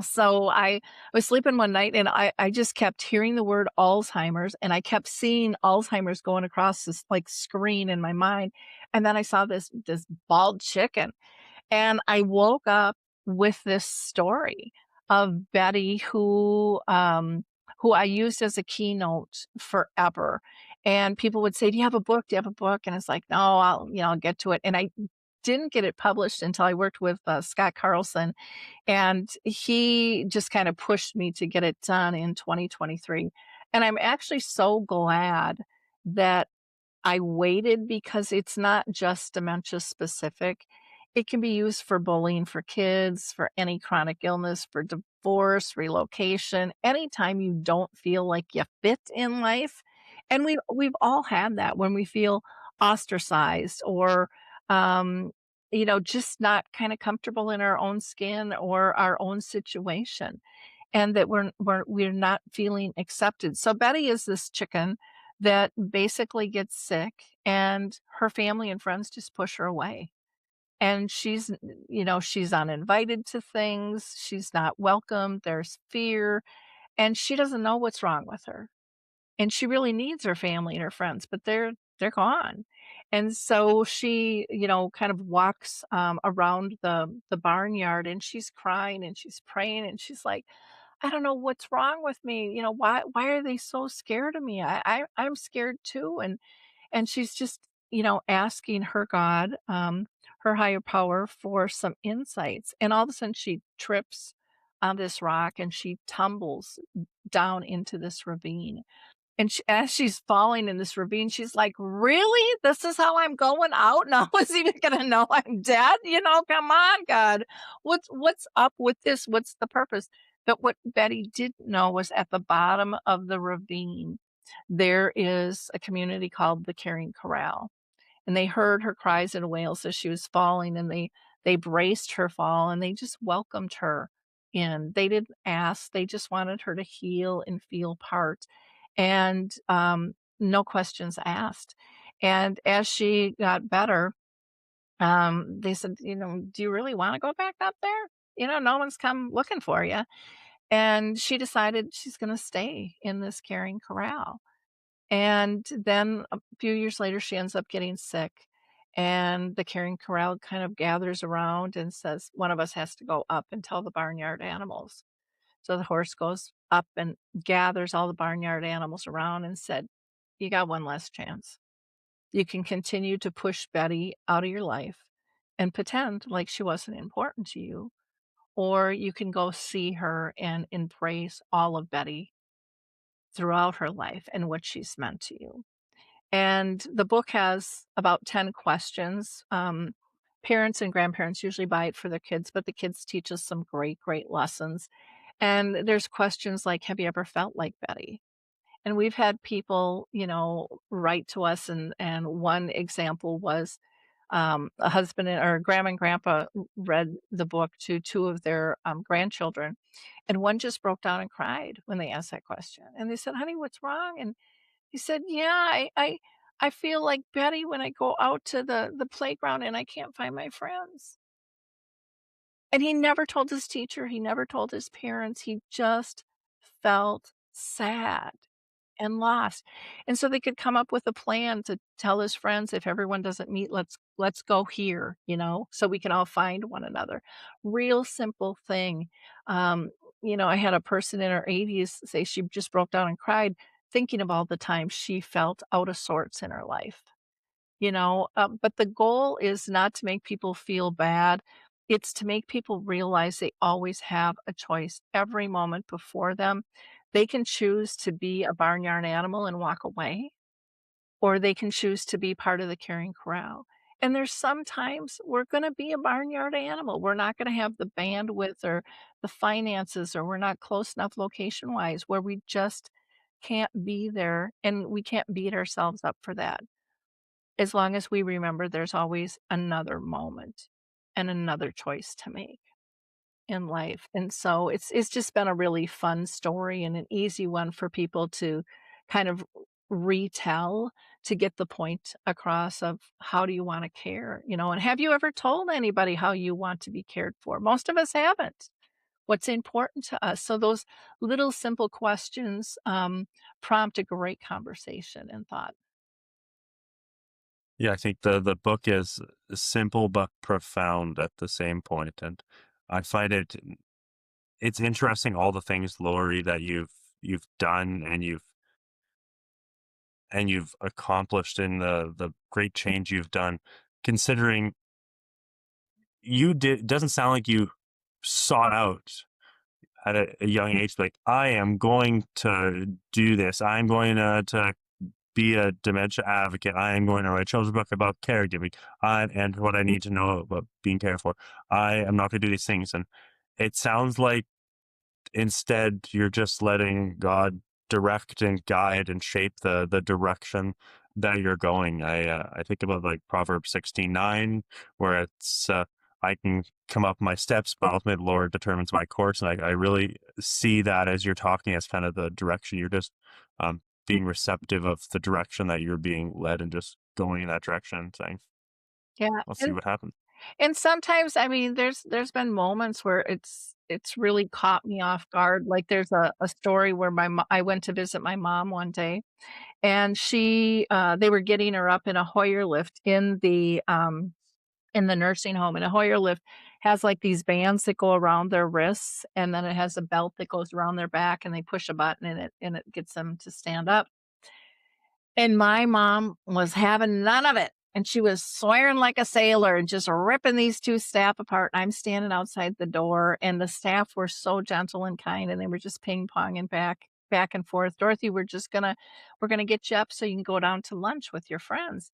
So I was sleeping one night and I just kept hearing the word Alzheimer's and I kept seeing Alzheimer's going across this like screen in my mind. And then I saw this bald chicken and I woke up with this story of Betty who I used as a keynote forever. And people would say, "Do you have a book? Do you have a book?" And it's like, "No, I'll get to it." And I didn't get it published until I worked with Scott Carlson and he just kind of pushed me to get it done in 2023. And I'm actually so glad that I waited because it's not just dementia specific. It can be used for bullying for kids, for any chronic illness, for divorce, relocation, anytime you don't feel like you fit in life. And we've all had that when we feel ostracized or um just not kind of comfortable in our own skin or our own situation and that we're not feeling accepted. So Betty is this chicken that basically gets sick and her family and friends just push her away. And she's uninvited to things, she's not welcome, there's fear, and she doesn't know what's wrong with her. And she really needs her family and her friends, but they're gone. And so she, kind of walks around the barnyard and she's crying and she's praying and she's like, I don't know what's wrong with me. Why are they so scared of me? I'm scared too. And she's just, asking her God, her higher power for some insights. And all of a sudden she trips on this rock and she tumbles down into this ravine. And as she's falling in this ravine, she's like, "Really? This is how I'm going out? No one's even gonna know I'm dead? Come on, God. What's up with this? What's the purpose?" But what Betty didn't know was at the bottom of the ravine, there is a community called the Caring Corral and they heard her cries and wails as she was falling and they braced her fall and they just welcomed her in. They didn't ask, they just wanted her to heal and feel part and no questions asked. And as she got better, they said, "Do you really want to go back up there? No one's come looking for you." And she decided she's going to stay in this caring corral. And then a few years later, she ends up getting sick. And the caring corral kind of gathers around and says, one of us has to go up and tell the barnyard animals. So the horse goes up and gathers all the barnyard animals around and said, "You got one last chance. You can continue to push Betty out of your life and pretend like she wasn't important to you, or you can go see her and embrace all of Betty throughout her life and what she's meant to you." And the book has about 10 questions. Parents and grandparents usually buy it for their kids, but the kids teach us some great, great lessons. And there's questions like, have you ever felt like Betty? And we've had people, write to us, and one example was a husband or grandma and grandpa read the book to two of their grandchildren, and one just broke down and cried when they asked that question. And they said, "Honey, what's wrong?" And he said, "Yeah, I feel like Betty when I go out to the playground and I can't find my friends." And he never told his teacher, he never told his parents, he just felt sad and lost. And so they could come up with a plan to tell his friends, "If everyone doesn't meet, let's go here," so we can all find one another. Real simple thing. Um, I had a person in her 80s say she just broke down and cried thinking of all the times she felt out of sorts in her life. But the goal is not to make people feel bad. It's to make people realize they always have a choice every moment before them. They can choose to be a barnyard animal and walk away, or they can choose to be part of the caring corral. And there's sometimes we're going to be a barnyard animal. We're not going to have the bandwidth or the finances, or we're not close enough location wise where we just can't be there, and we can't beat ourselves up for that. As long as we remember there's always another moment and another choice to make in life. And so it's just been a really fun story and an easy one for people to kind of retell to get the point across of how do you want to care, and have you ever told anybody how you want to be cared for? Most of us haven't. What's important to us? So those little simple questions prompt a great conversation and thought. Yeah, I think the book is simple but profound at the same point, and I find it's interesting all the things, Lori, that you've done and you've accomplished in the great change you've done, considering you did. It doesn't sound like you sought out at a young age, like, I am going to do this. I'm going to be a dementia advocate. I am going to write a children's book about caregiving. And what I need to know about being cared for. I am not going to do these things. And it sounds like instead you're just letting God direct and guide and shape the direction that you're going. I think about like Proverbs 16:9, where it's I can come up my steps, but ultimately the Lord determines my course. And I really see that as you're talking as kind of the direction. You're just being receptive of the direction that you're being led and just going in that direction and saying, Yeah. let's see And what happens. And sometimes, I mean, there's been moments where it's really caught me off guard. Like there's a story where I went to visit my mom one day, and they were getting her up in a Hoyer lift in the nursing home. And a Hoyer lift has like these bands that go around their wrists, and then it has a belt that goes around their back, and they push a button and it gets them to stand up. And my mom was having none of it, and she was swearing like a sailor and just ripping these 2 staff apart, and I'm standing outside the door, and the staff were so gentle and kind, and they were just ping-ponging back and forth. "Dorothy, we're gonna get you up so you can go down to lunch with your friends."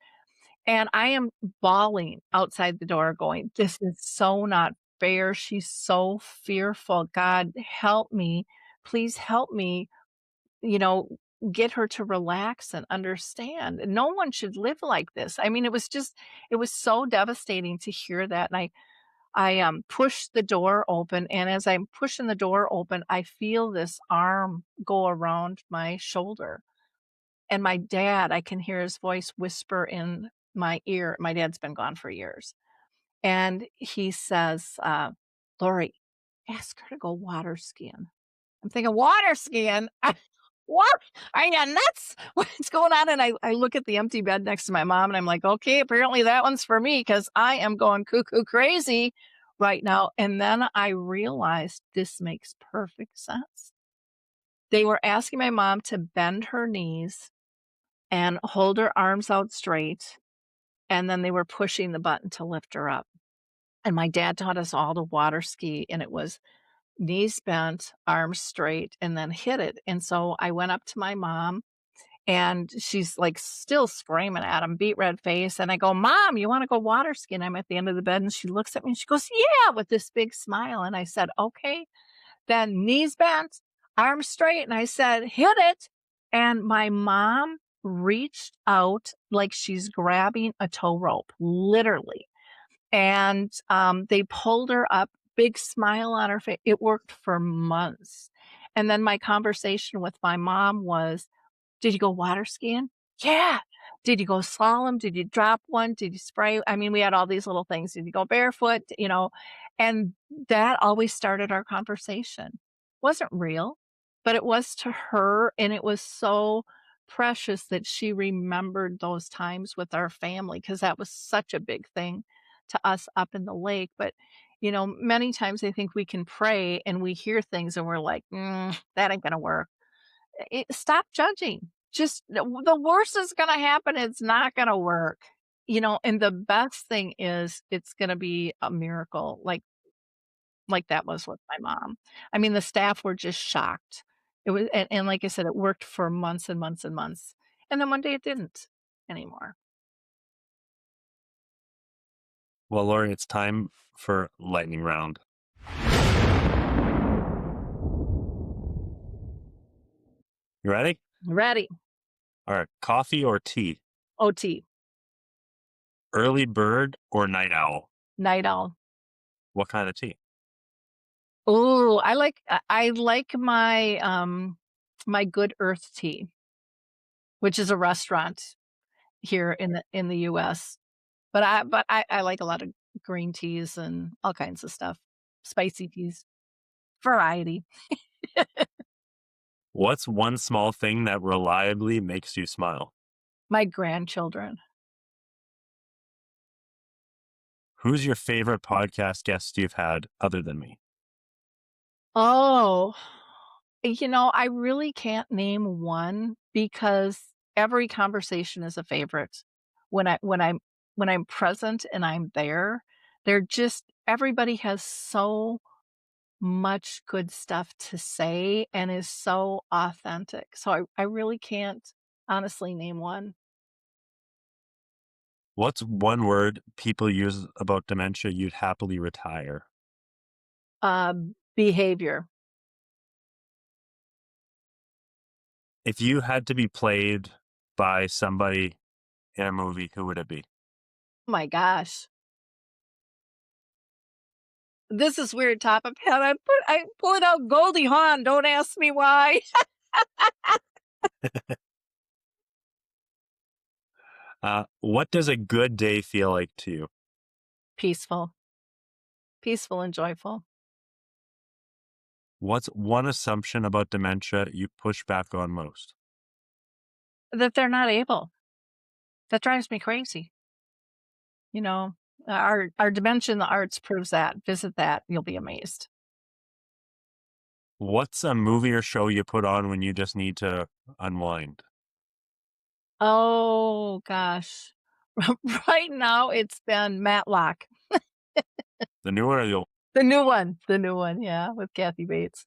And I am bawling outside the door going, "This is so not fair. She's so fearful. God, help me. Please help me you know, get her to relax and understand. No one should live like this." I mean, it was so devastating to hear that. And I pushed the door open. And as I'm pushing the door open, I feel this arm go around my shoulder. And my dad, I can hear his voice whisper in my ear. My dad's been gone for years. And he says, "Lori, ask her to go water skiing." I'm thinking, "Water skiing? What? Are you nuts? What's going on?" And I look at the empty bed next to my mom and I'm like, "Okay, apparently that one's for me because I am going cuckoo crazy right now." And then I realized this makes perfect sense. They were asking my mom to bend her knees and hold her arms out straight. And then they were pushing the button to lift her up. And my dad taught us all to water ski. And it was knees bent, arms straight, and then hit it. And so I went up to my mom, and she's like still screaming at him, beet red face. And I go, "Mom, you want to go water skiing?" I'm at the end of the bed, and she looks at me and she goes, "Yeah," with this big smile. And I said, "Okay." Then knees bent, arms straight. And I said, "Hit it." And my mom reached out like she's grabbing a tow rope, literally. And, they pulled her up, big smile on her face. It worked for months. And then my conversation with my mom was, "Did you go water skiing?" "Yeah." "Did you go slalom? Did you drop one? Did you spray?" I mean, we had all these little things. "Did you go barefoot?" And that always started our conversation. Wasn't real, but it was to her, and it was so precious that she remembered those times with our family because that was such a big thing to us up in the lake. But, many times I think we can pray and we hear things and we're like, that ain't gonna work. Stop judging. Just the worst is gonna happen, it's not gonna work, and the best thing is it's gonna be a miracle like that was with my mom. I mean, the staff were just shocked. It was and like I said, it worked for months and months and months, and then one day it didn't anymore. Well, Lori, it's time for lightning round. You ready? Ready. All right. Coffee or tea? OT, Early bird or night owl? night owl. What kind of tea? Ooh, I like my Good Earth tea, which is a restaurant here in the US. But I like a lot of green teas and all kinds of stuff, spicy teas, variety. What's one small thing that reliably makes you smile? My grandchildren. Who's your favorite podcast guest you've had other than me? Oh, I really can't name one because every conversation is a favorite. When I'm present and I'm there, they're just everybody has so much good stuff to say and is so authentic. So I really can't honestly name one. What's one word people use about dementia you'd happily retire? Behavior. If you had to be played by somebody in a movie, who would it be? Oh my gosh. This is weird topic, Pat. I pulled out Goldie Hawn, don't ask me why. What does a good day feel like to you? Peaceful. Peaceful and joyful. What's one assumption about dementia you push back on most? That they're not able. That drives me crazy. You know, our Dementia in the Arts proves that. Visit that, you'll be amazed. What's a movie or show you put on when you just need to unwind? Oh gosh. Right now, it's been Matlock. The new one or the old? The new one, yeah, with Kathy Bates.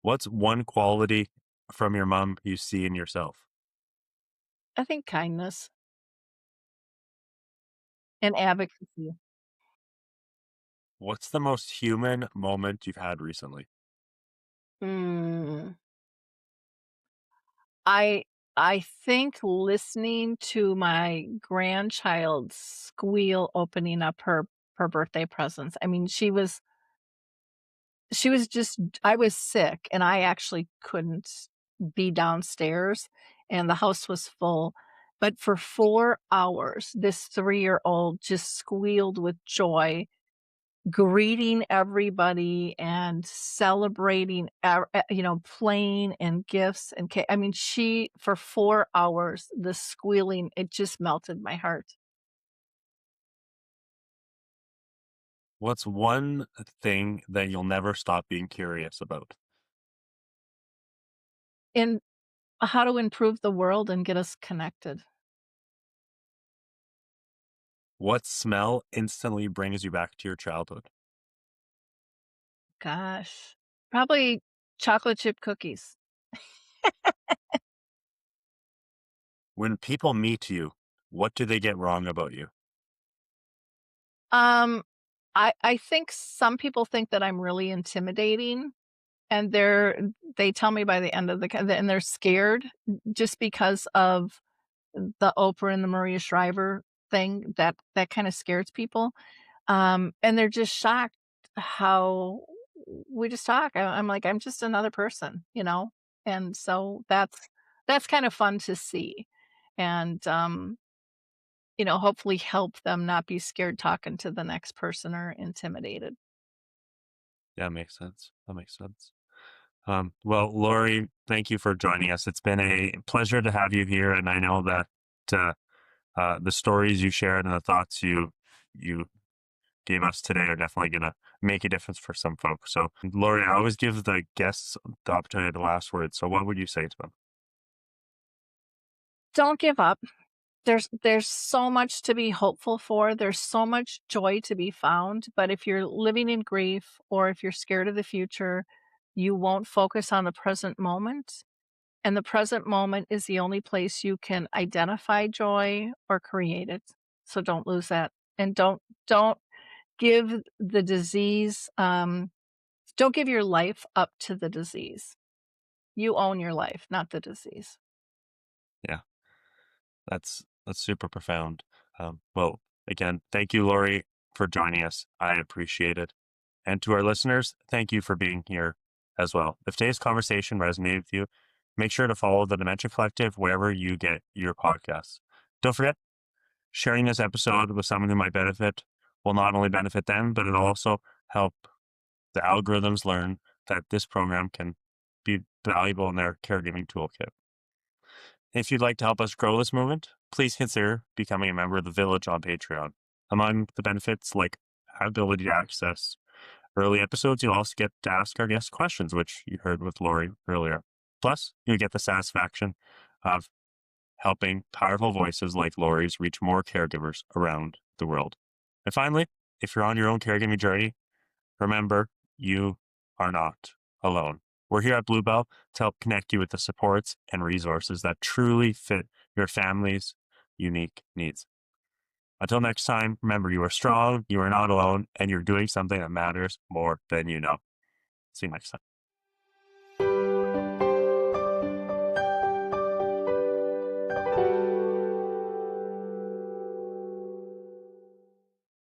What's one quality from your mom you see in yourself? I think kindness and advocacy. What's the most human moment you've had recently? Mm, I I think listening to my grandchild squeal opening up her birthday presents. I mean, she was just I was sick and I actually couldn't be downstairs and the house was full. But for 4 hours, this 3-year-old just squealed with joy, greeting everybody and celebrating, playing and gifts and I mean, she for 4 hours, the squealing, it just melted my heart. What's one thing that you'll never stop being curious about? And how to improve the world and get us connected. What smell instantly brings you back to your childhood? Gosh, probably chocolate chip cookies. When people meet you, what do they get wrong about you? Um, I think some people think that I'm really intimidating, and they tell me by the end of and they're scared just because of the Oprah and the Maria Shriver thing that kind of scares people. And they're just shocked how we just talk. I'm like, I'm just another person, you know? And so that's kind of fun to see. And hopefully help them not be scared talking to the next person or intimidated. Yeah, makes sense. That makes sense. Well, Lori, thank you for joining us. It's been a pleasure to have you here, and I know that uh, the stories you shared and the thoughts you gave us today are definitely going to make a difference for some folks. So, Lori, I always give the guests the opportunity to last word. So, what would you say to them? Don't give up. There's so much to be hopeful for. There's so much joy to be found, but if you're living in grief or if you're scared of the future, you won't focus on the present moment, and the present moment is the only place you can identify joy or create it. So don't lose that, and don't give the disease, don't give your life up to the disease. You own your life, not the disease. Yeah, that's super profound. Well, again, thank you, Lori, for joining us. I appreciate it. And to our listeners, thank you for being here as well. If today's conversation resonated with you, make sure to follow the Dementia Collective wherever you get your podcasts. Don't forget, sharing this episode with someone who might benefit will not only benefit them, but it'll also help the algorithms learn that this program can be valuable in their caregiving toolkit. If you'd like to help us grow this movement, please consider becoming a member of the Village on Patreon. Among the benefits like ability to access early episodes, you'll also get to ask our guests questions, which you heard with Lori earlier. Plus, you'll get the satisfaction of helping powerful voices like Lori's reach more caregivers around the world. And finally, if you're on your own caregiving journey, remember you are not alone. We're here at BlueBell to help connect you with the supports and resources that truly fit your family's unique needs. Until next time, remember you are strong, you are not alone, and you're doing something that matters more than you know. See you next time.